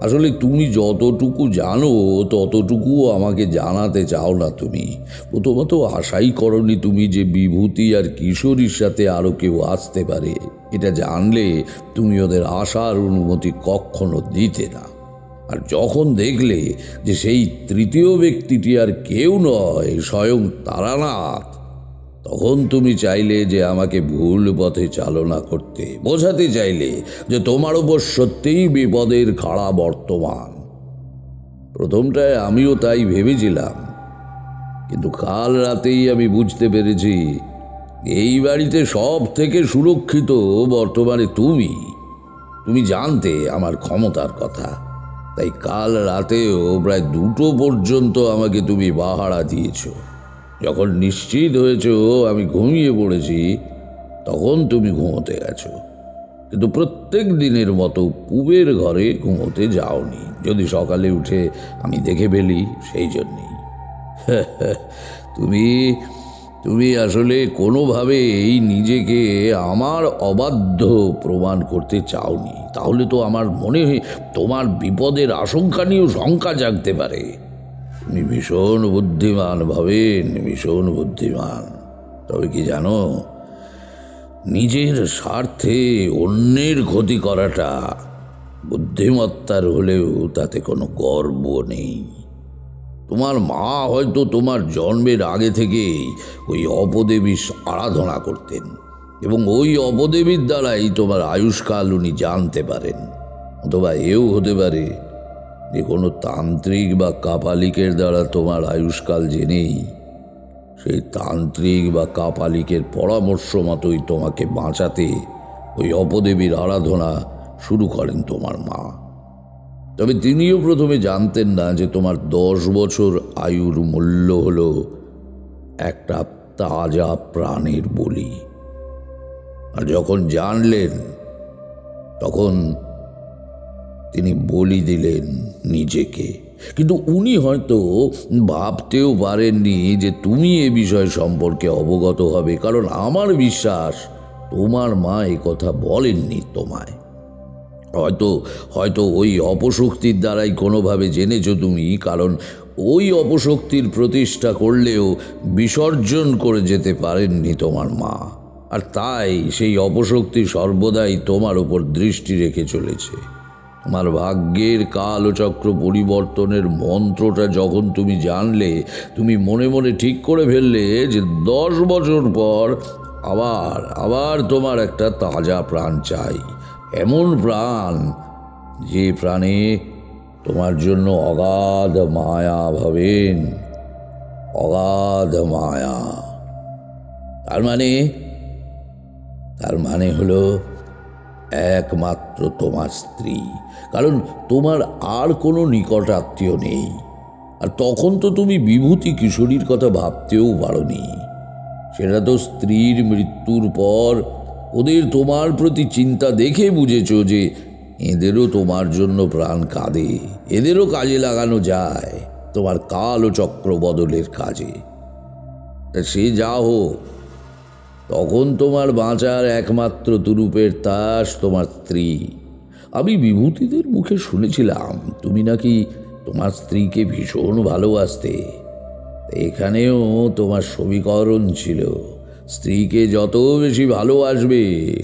S2: আসলে তুমি যতটুকু জানো ততটুকু আমাকে জানাতে চাও না। তুমি প্রথমত আশাই করনি তুমি যে বিভূতি আর কিশোরীর সাথে আরও কেউ আসতে পারে। এটা জানলে তুমি ওদের আসার অনুমতি কখনো দিতে না। আর যখন দেখলে যে সেই তৃতীয় ব্যক্তিটি আর কেউ নয়, স্বয়ং তারানাথ, তখন তুমি চাইলে যে আমাকে ভুল পথে চালনা করতে, বোঝাতে চাইলে যে তোমার ওপর সত্যিই বিপদের খাড়া বর্তমান। প্রথমটায় আমিও তাই ভেবেছিলাম, কিন্তু কাল রাতেই আমি বুঝতে পেরেছি এই বাড়িতে সব থেকে সুরক্ষিত বর্তমানে তুমি। তুমি জানতে আমার ক্ষমতার কথা, তাই কাল রাতেও প্রায় 2টো পর্যন্ত আমাকে তুমি পাহারা দিয়েছ। যখন নিশ্চিত হয়েছ আমি ঘুমিয়ে পড়েছি, তখন তুমি ঘুমোতে গেছো। কিন্তু প্রত্যেক দিনের মতো পুবের ঘরে ঘুমোতে যাওনি, যদি সকালে উঠে আমি দেখে ফেলি সেই জন্যেই। তুমি তুমি আসলে কোনোভাবেই নিজেকে আমার অবাধ্য প্রমাণ করতে চাওনি, তাহলে তো আমার মনে হয় তোমার বিপদের আশঙ্কা নিয়েও শঙ্কা জাগতে পারে। তুমি ভীষণ বুদ্ধিমান ভাবেন, ভীষণ বুদ্ধিমান। তবে কি জানো, নিজের স্বার্থে অন্যের ক্ষতি করাটা বুদ্ধিমত্তার হলেও তাতে কোনো গর্ব নেই। তোমার মা হয়তো তোমার জন্মের আগে থেকেই ওই অপদেবীর আরাধনা করতেন, এবং ওই অপদেবীর দ্বারাই তোমার আয়ুষ্কাল উনি জানতে পারেন। অথবা এও হতে পারে যে কোনো তান্ত্রিক বা কাপালিকের দ্বারা তোমার আয়ুষ্কাল জেনেই সেই তান্ত্রিক বা কাপালিকের পরামর্শ মতোই তোমাকে বাঁচাতে ওই অপদেবীর আরাধনা শুরু করেন তোমার মা। তবে তিনিও প্রথমে জানতেন না যে তোমার 10 বছর আয়ুর মূল্য হল একটা তাজা প্রাণের বলি। আর যখন জানলেন তখন তিনি বলি দিলেন নিজেকে। কিন্তু উনি হয়তো ভাবতেও পারেননি যে তুমি এ বিষয় সম্পর্কে অবগত হবে, কারণ আমার বিশ্বাস তোমার মা এ কথা বলেননি তোমায়। হয়তো হয়তো ওই অপশক্তির দ্বারাই কোনোভাবে জেনেছো তুমি, কারণ ওই অপশক্তির প্রতিষ্ঠা করলেও বিসর্জন করে যেতে পারেননি তোমার মা। আর তাই সেই অপশক্তি সর্বদাই তোমার উপর দৃষ্টি রেখে চলেছে। তোমার ভাগ্যের কালচক্র পরিবর্তনের মন্ত্রটা যখন তুমি জানলে, তুমি মনে মনে ঠিক করে ফেললে যে 10 বছর পর আবার আবার তোমার একটা তাজা প্রাণ চাই। এমন প্রাণ যে প্রাণে তোমার জন্য অগাধ মায়া ভাবেন, অগাধ মায়া। তার মানে হলো একমাত্র তোমার স্ত্রী, কারণ তোমার আর কোনো নিকট আত্মীয় নেই। আর তখন তো তুমি বিভূতি কিশোরীর কথা ভাবতেও পারোনি। সেটা তো স্ত্রীর মৃত্যুর পর ওদের তোমার প্রতি চিন্তা দেখে বুঝেছ যে এদেরও তোমার জন্য প্রাণ কাঁদে, এদেরও কাজে লাগানো যায় তোমার কাল ও চক্র বদলের কাজে। তা সে যা হোক, তখন তোমার বাঁচার একমাত্র তুরুপের তাস তোমার স্ত্রী। আমি বিভূতিদের মুখে শুনেছিলাম তুমি নাকি তোমার স্ত্রীকে ভীষণ ভালোবাসতে। এখানেও তোমার সমীকরণ ছিল, স্ত্রীকে যত বেশি ভালোবাসবে,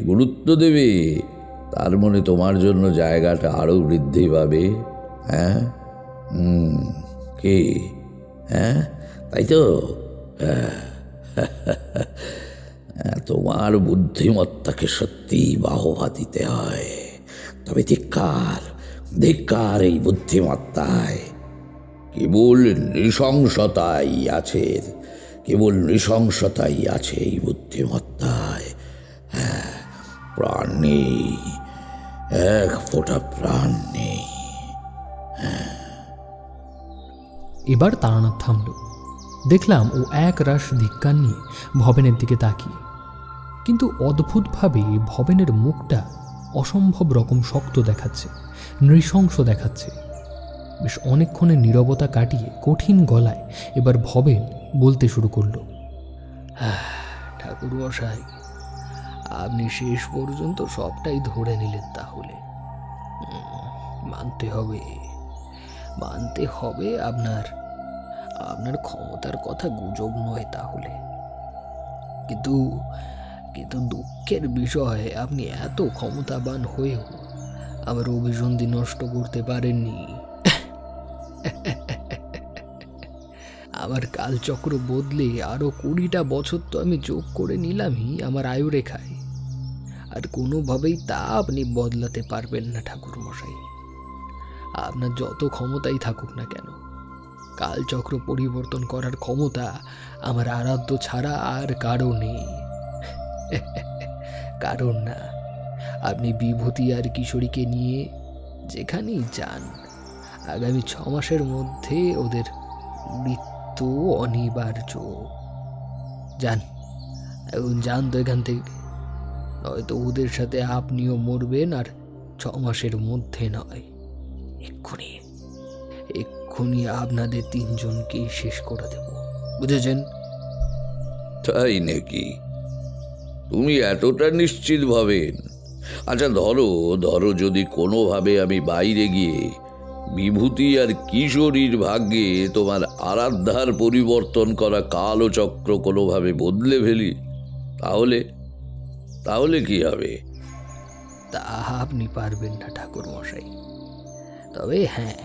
S2: গুরুত্ব দেবে, তার মনে তোমার জন্য জায়গাটা আরও বৃদ্ধি পাবে। হ্যাঁ, কে? হ্যাঁ, তাই তো। তোমার বুদ্ধিমত্তাকে সত্যিই বাহবা দিতে হয়। তবে ধিক্কার, ধিক্কার এই বুদ্ধিমত্তায়। কেবল নৃশংসতাই আছে, কেবল নৃশংসতাই আছে এই বুদ্ধিমত্তায়। হ্যাঁ, প্রাণ নেই, এক ফোঁটা প্রাণ নেই।
S1: এবার তারানাথ থামল। দেখলাম ও এক রাশ ধিক্কার নিয়ে ভবেনের দিকে তাকিয়ে। কিন্তু অদ্ভুতভাবে ভবেনের মুখটা অসম্ভব রকম শক্ত দেখাচ্ছে, নৃশংস দেখাচ্ছে। বেশ অনেকক্ষণের নীরবতা কাটিয়ে কঠিন গলায় এবার ভবেন বলতে শুরু করল। ঠাকুর মশাই, আপনি শেষ পর্যন্ত সবটাই ধরে নিলেন, তাহলে মানতে হবে, মানতে হবে আপনার ক্ষমতার কথা গুজব নয় তাহলে। কিন্তু কিন্তু দুঃখের বিষয়, আপনি এত ক্ষমতাবান হয়েও আমার অভিসন্ধি নষ্ট করতে পারেননি। আমার কালচক্র বদলে আরো 20টা বছর তো আমি যোগ করে নিলামই আমার আয়ুরেখায়। আর কোনোভাবেই তা আপনি বদলাতে পারবেন না ঠাকুর মশাই। আপনার যত ক্ষমতাই থাকুক না কেন, কালচক্র পরিবর্তন করার ক্ষমতা আমার আরাধ্য ছাড়া আর কারো নেই। কারণ না, আপনি বিভূতি আর কিশোরীকে নিয়ে যেখানেই যান, আগামী 6 মাসের মধ্যে ওদের মৃত্যু অনিবার্য। যান, এখন যান তো এখান থেকে, হয়তো ওদের সাথে আপনিও মরবেন, আর 6 মাসের মধ্যে নয়, এক্ষুনি এক্ষুনি আপনাদের 3 জনকেই শেষ করে দেব, বুঝেছেন?
S2: তাই নাকি? তুমি এতটা নিশ্চিত ভাবেন? আচ্ছা, ধরো ধরো যদি কোনোভাবে আমি বাইরে গিয়ে বিভূতি আর কিশোরীর ভাগ্যে তোমার আরাধ্যার পরিবর্তন করা কালচক্র কোনোভাবে বদলে ফেলি, তাহলে তাহলে কি হবে?
S1: তা আপনি পারবেন না ঠাকুর মশাই। তবে হ্যাঁ,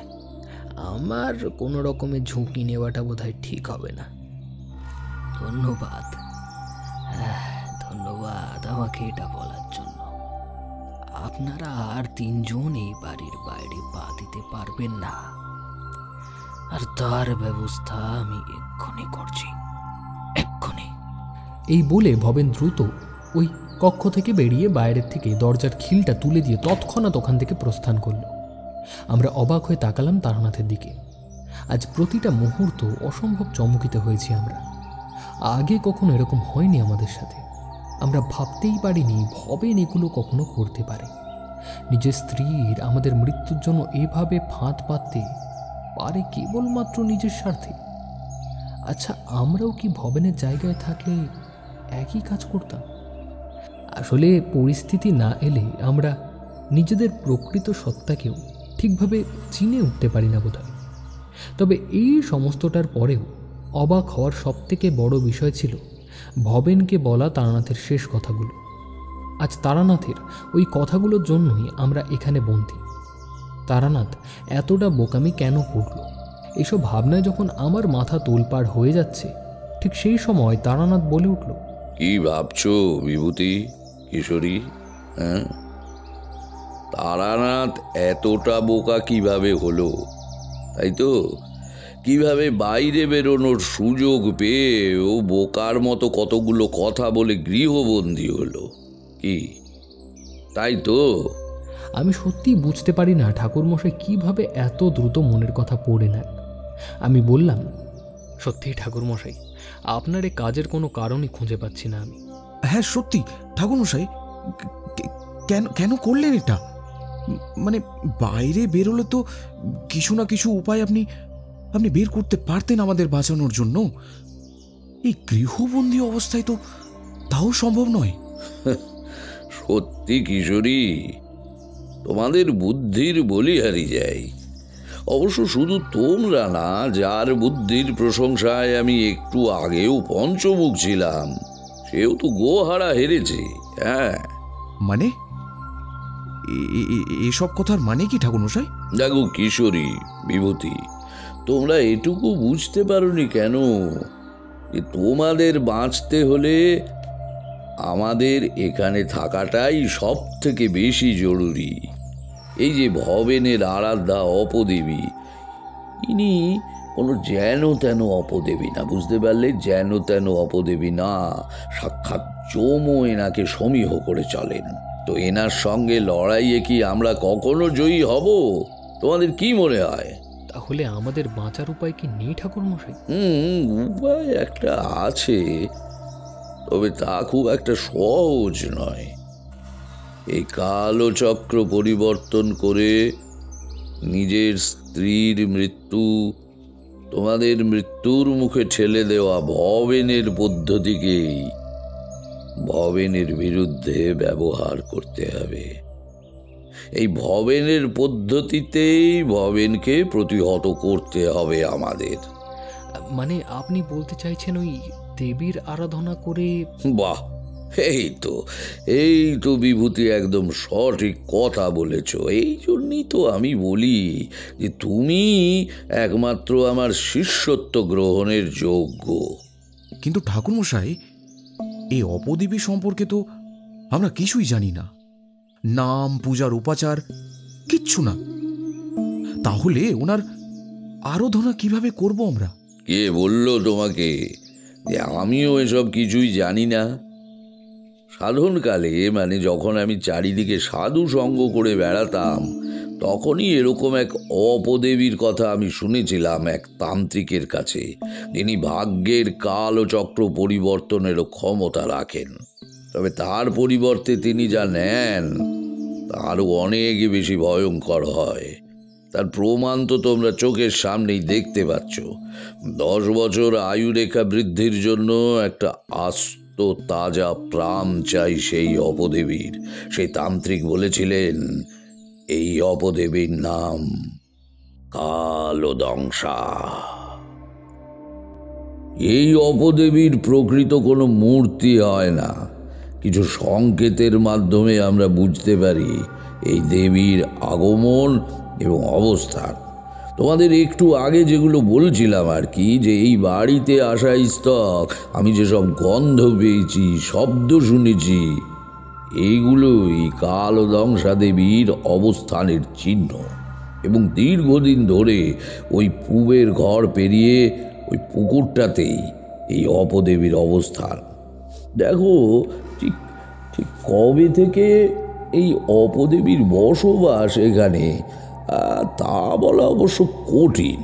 S1: আমার কোনো রকমের ঝুঁকি নেওয়াটা বোধহয় ঠিক হবে না। ধন্যবাদ, ধন্যবাদ আমাকে এটা বলার জন্য। আপনারা আর 3 জন এই বাড়ির বাইরে পা দিতে পারবেন না, আর তার ব্যবস্থা আমি এক্ষুনি করছি, এক্ষুনি। এই বলে ভবেন দ্রুত ওই কক্ষ থেকে বেরিয়ে বাইরের থেকে দরজার খিলটা তুলে দিয়ে তৎক্ষণাৎ ওখান থেকে প্রস্থান করল। আমরা অবাক হয়ে তাকালাম তারানাথের দিকে। আজ প্রতিটা মুহূর্ত অসম্ভব চমকিত হয়েছি আমরা। আগে কখনো এরকম হয়নি আমাদের সাথে। আমরা ভাবতেই পারিনি ভবেন এগুলো কখনো করতে পারে। নিজের স্ত্রীর আমাদের মৃত্যুর জন্য এভাবে ফাঁদ পাততে পারে কেবলমাত্র নিজের স্বার্থে। আচ্ছা, আমরাও কি ভবেনের জায়গায় থাকলে একই কাজ করতাম? আসলে পরিস্থিতি না এলে আমরা নিজেদের প্রকৃত সত্তাকেও ঠিকভাবে চিনে উঠতে পারি না বোধহয়। তবে এই সমস্তটার পরেও অবাক হওয়ার সবথেকে বড় বিষয় ছিল ভবেনকে বলা তারানাথের শেষ কথাগুলো। আজ তারানাথের ওই কথাগুলোর জন্যই আমরা এখানে বন্দী। তারানাথ এতটা বোকামি কেন করল, এসব ভাবনায় যখন আমার মাথা তোলপাড় হয়ে যাচ্ছে, ঠিক সেই সময় তারানাথ বলে উঠল,
S2: কি ভাবছো বিভূতি, কিশোরী? হ্যাঁ, তারানাথ এতটা বোকা কিভাবে হলো, তাই তো? কিভাবে বাইরে বেরোনোর সুযোগ পেয়ে ও বোকার মতো কতগুলো কথা বলে গৃহবন্দী হলো, কি তাই তো?
S1: আমি সত্যিই বুঝতে পারি না ঠাকুরমশাই কিভাবে এত দ্রুত মনের কথা পড়ে নেন। আমি বললাম, সত্যিই ঠাকুরমশাই, আপনার এই কাজের কোনো কারণই খুঁজে পাচ্ছি না আমি।
S3: হ্যাঁ সত্যি ঠাকুরমশাই, কেন কেন করলেন এটা? মানে বাইরে বেরোলে তো কিছু না কিছু উপায় আপনি আপনি বের করতে পারতেন আমাদের বাঁচানোর জন্য। এই গৃহবন্দী অবস্থায় তো তাও সম্ভব নয়।
S2: সত্যি কিশোরী, তোমাদের বুদ্ধির বলিহারি যাই। অবশ্য শুধু তোমরা না, যার বুদ্ধির প্রশংসায় আমি একটু আগেও পঞ্চমুখ ছিলাম, সেও তো গোহারা হেরেছে। হ্যাঁ,
S3: মানে এসব কথার মানে কি ঠাকুরমশাই?
S2: দেখো কিশোরী, বিভূতি, তোমরা এটুকু বুঝতে পারোনি কেন যে তোমাদের বাঁচতে হলে আমাদের এখানে থাকাটাই সব থেকে বেশি জরুরি। এই যে ভবেনের আরাধ্যা অপদেবী, ইনি কোনো যেন তেন অপদেবী না, বুঝতে পারলে? যেন তেন অপদেবী না, সাক্ষাৎ যমও এনাকে সমীহ করে চলেন। তো এনার সঙ্গে লড়াইয়ে কি আমরা কখনো জয়ী হব? তোমাদের কি মনে হয়?
S1: তাহলে আমাদের বাঁচার উপায় কি নেই ঠাকুরমশাই?
S2: উপায় একটা আছে, তবে তা খুব একটা সহজ নয়। এই কালচক্র পরিবর্তন করে নিজের স্ত্রীর মৃত্যু তোমাদের মৃত্যুর মুখে ঠেলে দেওয়া ভবেনের পদ্ধতিকেই ভবেনের বিরুদ্ধে ব্যবহার করতে হবে। এই ভবেনের পদ্ধতিতেই ভবেনকে প্রতিহত করতে হবে আমাদের।
S1: মানে আপনি বলতে চাইছেন ওই দেবীর আরাধনা করে?
S2: বাহ, এই তো বিভূতি, একদম সঠিক কথা বলেছ। এই জন্যই তো আমি বলি যে তুমি একমাত্র আমার শিষ্যত্ব গ্রহণের যোগ্য।
S3: কিন্তু ঠাকুরমশাই, এই অপদেবী সম্পর্কে তো আমরা কিছুই জানি না। নাম, পূজার উপাচার কিচ্ছু না। তাহলে ওনার আরাধনা কিভাবে করব আমরা?
S2: কে বলল তোমাকে যে আমিও এসব কিছুই জানি না? সাধনকালে, মানে যখন আমি চারিদিকে সাধু সঙ্গ করে বেড়াতাম, তখনই এরকম এক অপদেবীর কথা আমি শুনেছিলাম এক তান্ত্রিকের কাছে, যিনি ভাগ্যের কাল ও চক্র পরিবর্তনেরও ক্ষমতা রাখেন। তবে তার পরিবর্তে তিনি যা নেন তা আরও অনেক বেশি ভয়ঙ্কর হয়। তার প্রমাণ তো তোমরা চোখের সামনেই দেখতে পাচ্ছ। 10 বছর আয়ুরেখা বৃদ্ধির জন্য একটা আস্ত তাজা প্রাণ চাই সেই অপদেবীর। সেই তান্ত্রিক বলেছিলেন এই অপদেবীর নাম কালদংশা। এই অপদেবীর প্রকৃত কোনো মূর্তি হয় না, কিছু সংকেতের মাধ্যমে আমরা বুঝতে পারি এই দেবীর আগমন এবং অবস্থান। তোমাদের একটু আগে যেগুলো বলছিলাম আর কি, যে এই বাড়িতে আসা স্তক আমি যেসব গন্ধ পেয়েছি, শব্দ শুনেছি, এইগুলোই কালদংশা দেবীর অবস্থানের চিহ্ন। এবং দীর্ঘদিন ধরে ওই পূবের ঘর পেরিয়ে ওই পুকুরটাতেই এই অপদেবীর অবস্থান। দেখো, ঠিক ঠিক কবে থেকে এই অপদেবীর বসবাস এখানে তা বলা অবশ্য কঠিন।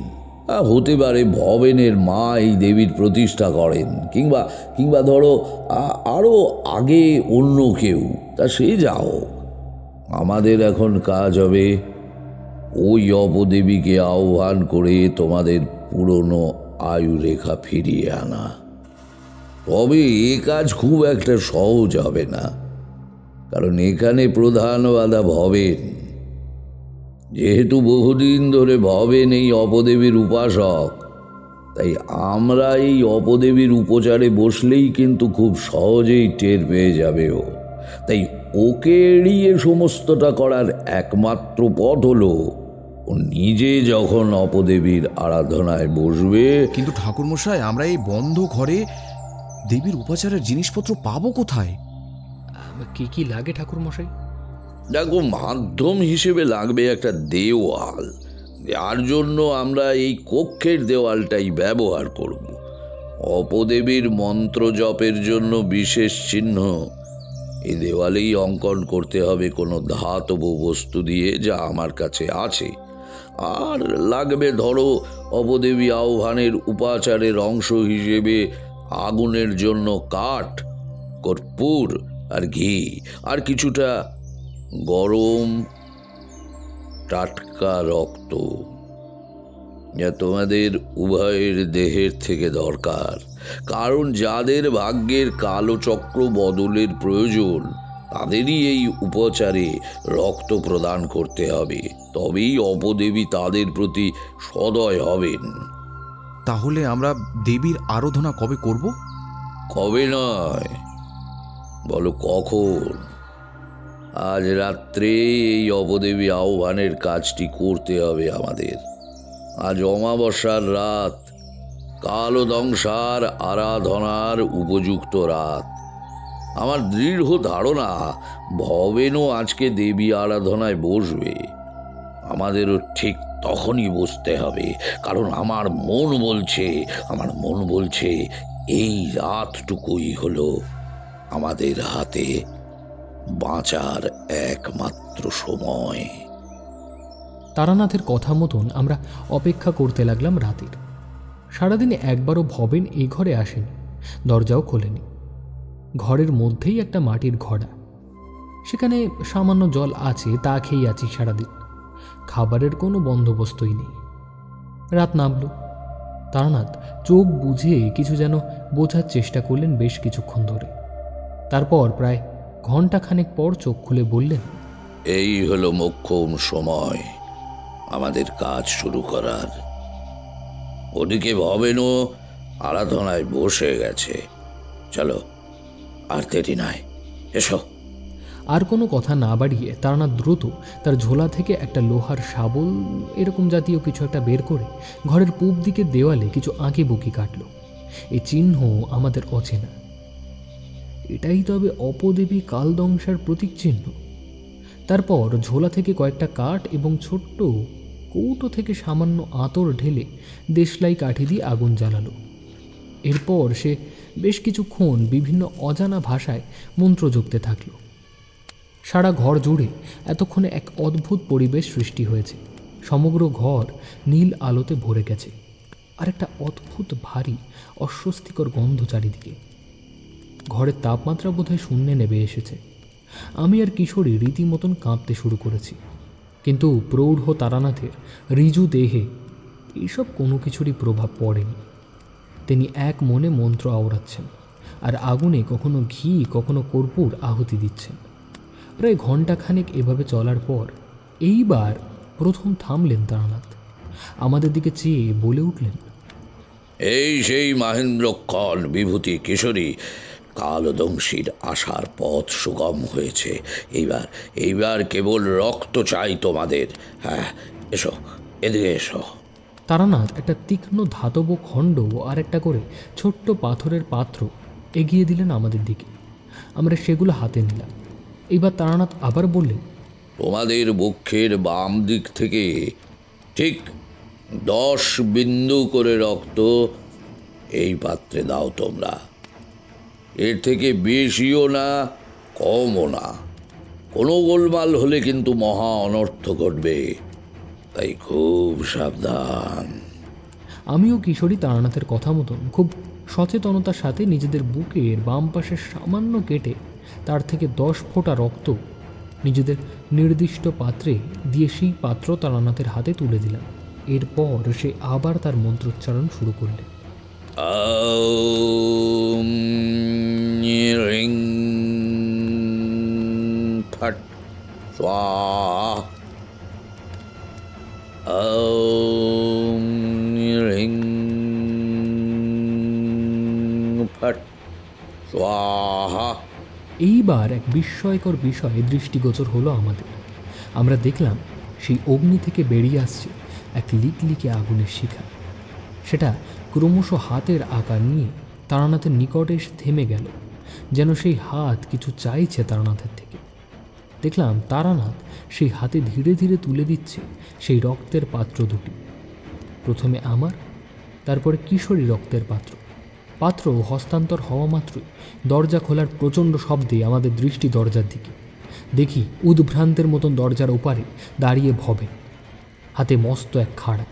S2: হতে পারে ভবেনের মা এই দেবীর প্রতিষ্ঠা করেন, কিংবা কিংবা ধরো আরও আগে অন্য কেউ। তা সে যাও, আমাদের এখন কাজ হবে ওই অপদেবীকে আহ্বান করে তোমাদের পুরনো আয়ুরেখা ফিরিয়ে আনা। তবে এ কাজ খুব একটা সহজ হবে না, কারণ এখানে প্রধান বাধা ভবেন। যেহেতু বহুদিন ধরে ভবেন এই অপদেবীর উপাসক, তাই আমরা এই অপদেবীর উপচারে বসলেই কিন্তু খুব সহজেই টের পেয়ে যাবে ও। তাই ওকে এড়িয়ে সমস্তটা করার একমাত্র পথ হলো ও নিজে যখন অপদেবীর আরাধনায় বসবে।
S3: কিন্তু ঠাকুরমশাই, আমরা এই বন্ধ ঘরে দেবীর উপাচারের জিনিসপত্র পাবো কোথায়?
S1: কি কি লাগে ঠাকুরমশাই?
S2: দেখো, মাধ্যম হিসেবে লাগবে একটা দেওয়াল, যার জন্য আমরা এই কক্ষের দেওয়ালটাই ব্যবহার করব। অপদেবীর মন্ত্র জপের জন্য বিশেষ চিহ্ন এই দেওয়ালেই অঙ্কন করতে হবে কোনো ধাতব বস্তু দিয়ে, যা আমার কাছে আছে। আর লাগবে ধরো অপদেবী আহ্বানের উপাচারের অংশ হিসেবে আগুনের জন্য কাঠ, কর্পূর আর ঘি, আর কিছুটা গরম টাটকা রক্ত, যা তোমাদের উভয়ের দেহের থেকে দরকার। কারণ যাদের ভাগ্যের কালো চক্র বদলের প্রয়োজন, তাদেরই এই উপচারে রক্ত প্রদান করতে হবে, তবেই অপদেবী তাদের প্রতি সদয় হবেন।
S3: তাহলে আমরা দেবীর আরাধনা কবে করব?
S2: কবে নয়, বলো কখন? আজ রাত্রে এই অপদেবী আহ্বানের কাজটি করতে হবে আমাদের। আজ অমাবস্যার রাত, কালদংশার আরাধনার উপযুক্ত রাত। আমার দৃঢ় ধারণা ভবেনও আজকে দেবী আরাধনায় বসবে। আমাদেরও ঠিক তখনই বসতে হবে, কারণ আমার মন বলছে এই রাতটুকুই হলো আমাদের হাতে বাঁচার একমাত্র সময়।
S1: তারানাথের কথা মতন আমরা অপেক্ষা করতে লাগলাম রাতের। সারাদিনে একবারও ভবেন এই ঘরে আসেনি, দরজাও খোলেনি। ঘরের মধ্যেই একটা মাটির ঘড়া, সেখানে সামান্য জল আছে, তা খেয়েই আছি সারাদিন। খাবারের কোনো বন্দোবস্তই নেই। রাত নামল। তারানাথ চোখ বুঝে কিছু যেন বোঝার চেষ্টা করলেন বেশ কিছুক্ষণ ধরে। তারপর প্রায় ঘণ্টাখানেক পর চোখ খুলে বললেন,
S2: এই হলো মোক্ষম সময় আমাদের কাজ শুরু করার। ওদিকে ভবেনও আরাধনায় বসে গেছে। চলো, আর দেরি নয়, এসো।
S1: আর কোনো কথা না বাড়িয়ে তারানাথ দ্রুত তার ঝোলা থেকে একটা লোহার শাবল এরকম জাতীয় কিছু একটা বের করে ঘরের পূব দিকের দেওয়ালে কিছু আঁকি বুকি কাটল। এই চিহ্ন আমাদের অচেনা। এটাই তবে অপদেবী কালদংশার প্রতীক চিহ্ন। তারপর ঝোলা থেকে কয়েকটা কাঠ এবং ছোট্ট কৌটো থেকে সামান্য আতর ঢেলে দেশলাই কাঠি দিয়ে আগুন জ্বালালো। এরপর সে বেশ কিছুক্ষণ বিভিন্ন অজানা ভাষায় মন্ত্র জপতে থাকল। সারা ঘর জুড়ে এতক্ষণে এক অদ্ভুত পরিবেশ সৃষ্টি হয়েছে। সমগ্র ঘর নীল আলোতে ভরে গেছে, আর একটা অদ্ভুত ভারী অস্বস্তিকর গন্ধ চারিদিকে। ঘরের তাপমাত্রা বোধহয় শূন্যে নেমে এসেছে। আমি আর কিশোরী রীতিমতন কাঁপতে শুরু করেছি, কিন্তু প্রৌঢ় তারানাথের ঋজু দেহে এইসব কোনো কিছুরই প্রভাব পড়েনি। তিনি এক মনে মন্ত্র আওড়াচ্ছেন আর আগুনে কখনো ঘি কখনো কর্পূর আহুতি দিচ্ছেন। প্রায় ঘণ্টাখানেক এভাবে চলার পর এইবার প্রথম থামলেন তারানাথ। আমাদের দিকে চেয়ে বলে উঠলেন,
S2: এই সেই মহেন্দ্রক্ষণ বিভূতি কিশোরী, কালদংশীর আসার পথ সুগম হয়েছে। এইবার কেবল রক্ত চাই তোমাদের। হ্যাঁ, এসো, এদিকে এসো।
S1: তারানাথ একটা তীক্ষ্ণ ধাতব খণ্ড আর একটা করে ছোট্ট পাথরের পাত্র এগিয়ে দিলেন আমাদের দিকে। আমরা সেগুলো হাতে নিলাম। এইবার তারানাথ আবার বললেন,
S2: তোমাদের বক্ষের বাম দিক থেকে ঠিক 10 বিন্দু করে রক্ত এই পাত্রে দাও তোমরা। এর থেকে বেশিও না, কমও না। কোনো গোলমাল হলে কিন্তু মহা অনর্থ ঘটবে, তাই খুব সাবধান।
S1: আমিও কিশোরী তারানাথের কথা মতন খুব সচেতনতার সাথে নিজেদের বুকের বাম পাশের সামান্য কেটে তার থেকে 10 ফোঁটা রক্ত নিজেদের নির্দিষ্ট পাত্রে দিয়ে সেই পাত্র তারানাথের হাতে তুলে দিলাম। এরপর সে আবার তার মন্ত্রোচ্চারণ শুরু করলেন।
S2: ॐ ह्रीं फट् स्वाहा। ॐ ह्रीं फट् स्वाहा।
S1: এইবার এক বিস্ময়কর বিষয় দৃষ্টিগোচর হলো আমাদের। আমরা দেখলাম সেই অগ্নি থেকে বেরিয়ে আসছে এক লিকলিকে আগুনের শিখা। সেটা ক্রমশ হাতের আকার নিয়ে তারানাথের নিকটে এসে থেমে গেল, যেন সেই হাত কিছু চাইছে তারানাথের থেকে। দেখলাম তারানাথ সেই হাতে ধীরে ধীরে তুলে দিচ্ছে সেই রক্তের পাত্র দুটি। প্রথমে আমার, তারপরে কিশোরী রক্তের পাত্র হস্তান্তর হওয়া মাত্রই দরজা খোলার প্রচণ্ড শব্দে আমাদের দৃষ্টি দরজার দিকে। দেখি উদ্ভ্রান্তের মতন দরজার ওপারে দাঁড়িয়ে ভবে, হাতে মস্ত এক খাড়া।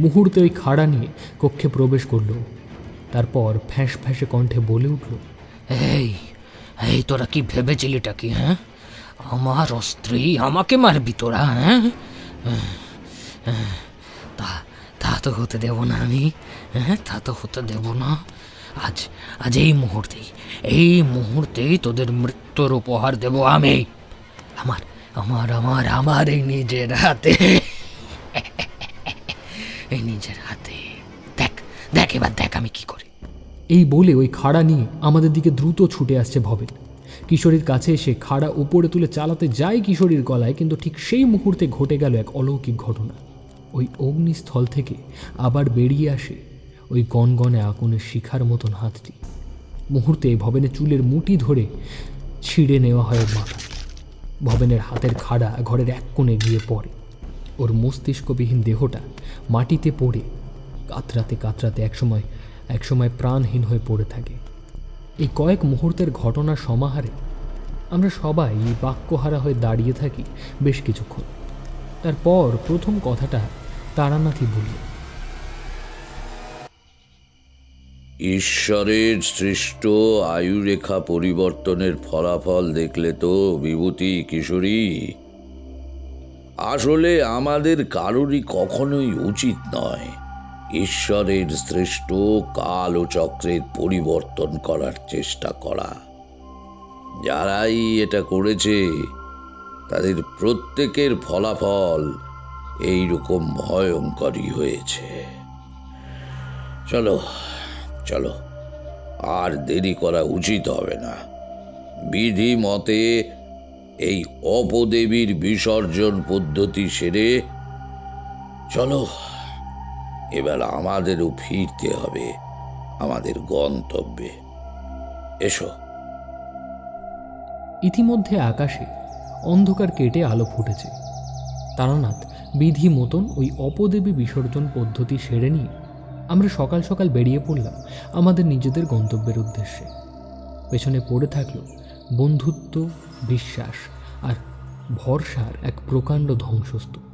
S1: মুহূর্তে ওই খাড়া নিয়ে কক্ষে প্রবেশ করল। তারপর ফ্যাঁস ফ্যাঁসে কণ্ঠে বলে উঠল,
S4: এই এই তোরা কি ভেবেছিলিটা কি? হ্যাঁ, আমার স্ত্রী আমাকে মারবি তোরা? হ্যাঁ, তা তা তো হতে দেব না আমি। হ্যাঁ, তা তো হতে দেব না। আজ এই মুহূর্তেই তোদের মৃত্যুর উপহার দেব আমি, আমার আমার আমার আমার এই নিজের হাতে। এই নিজের হাতে দেখ দেখ, এবার দেখ আমি কি করি।
S1: এই বলে ওই খাড়া নিয়ে আমাদের দিকে দ্রুত ছুটে আসছে ভবেন। কিশোরীর কাছে এসে খাড়া উপরে তুলে চালাতে যায় কিশোরীর গলায়, কিন্তু ঠিক সেই মুহূর্তে ঘটে গেল এক অলৌকিক ঘটনা। ওই অগ্নিস্থল থেকে আবার বেরিয়ে আসে ওই গনগনে আগুনের শিখার মতন হাতটি। মুহূর্তে ভবেনের চুলের মুঠি ধরে ছিঁড়ে নেওয়া হয় ওর মাথা। ভবেনের হাতের খাড়া ঘরের এক কোণে গিয়ে পড়ে। ওর মস্তিষ্কবিহীন দেহটা মাটিতে পড়ে কাতরাতে কাতরাতে একসময় প্রাণহীন হয়ে পড়ে থাকে। এই কয়েক মুহূর্তের ঘটনার সমাহারে আমরা সবাই বাক্যহারা হয়ে দাঁড়িয়ে থাকি বেশ কিছুক্ষণ। তারপর প্রথম কথাটা তারানাথই বলল,
S2: ঈশ্বরের সৃষ্ট আয়ুরেখা পরিবর্তনের ফলাফল দেখলে তো বিভূতি কিশোরী, আসলে আমাদের কারোরই কখনোই উচিত নয় ঈশ্বরের সৃষ্ট কাল ও চক্রের পরিবর্তন করার চেষ্টা করা। যারাই এটা করেছে তাদের প্রত্যেকের ফলাফল এইরকম ভয়ঙ্করই হয়েছে। চলো চলো, আর দেরি করা উচিত হবে না। বিধি মতে এই অপদেবীর বিসর্জন পদ্ধতি সেরে চলো, এবার আমাদেরও ফিরতে হবে আমাদের গন্তব্যে। এসো।
S1: ইতিমধ্যে আকাশে অন্ধকার কেটে আলো ফুটেছে। তারানাথ বিধি মতন ওই অপদেবী বিসর্জন পদ্ধতি সেরে নিয়ে আমরা সকাল সকাল বেরিয়ে পড়লাম আমাদের নিজেদের গন্তব্যের উদ্দেশ্যে। পেছনে পড়ে থাকলো বন্ধুত্ব, বিশ্বাস আর ভরসার এক প্রকাণ্ড ধ্বংসস্তূপ।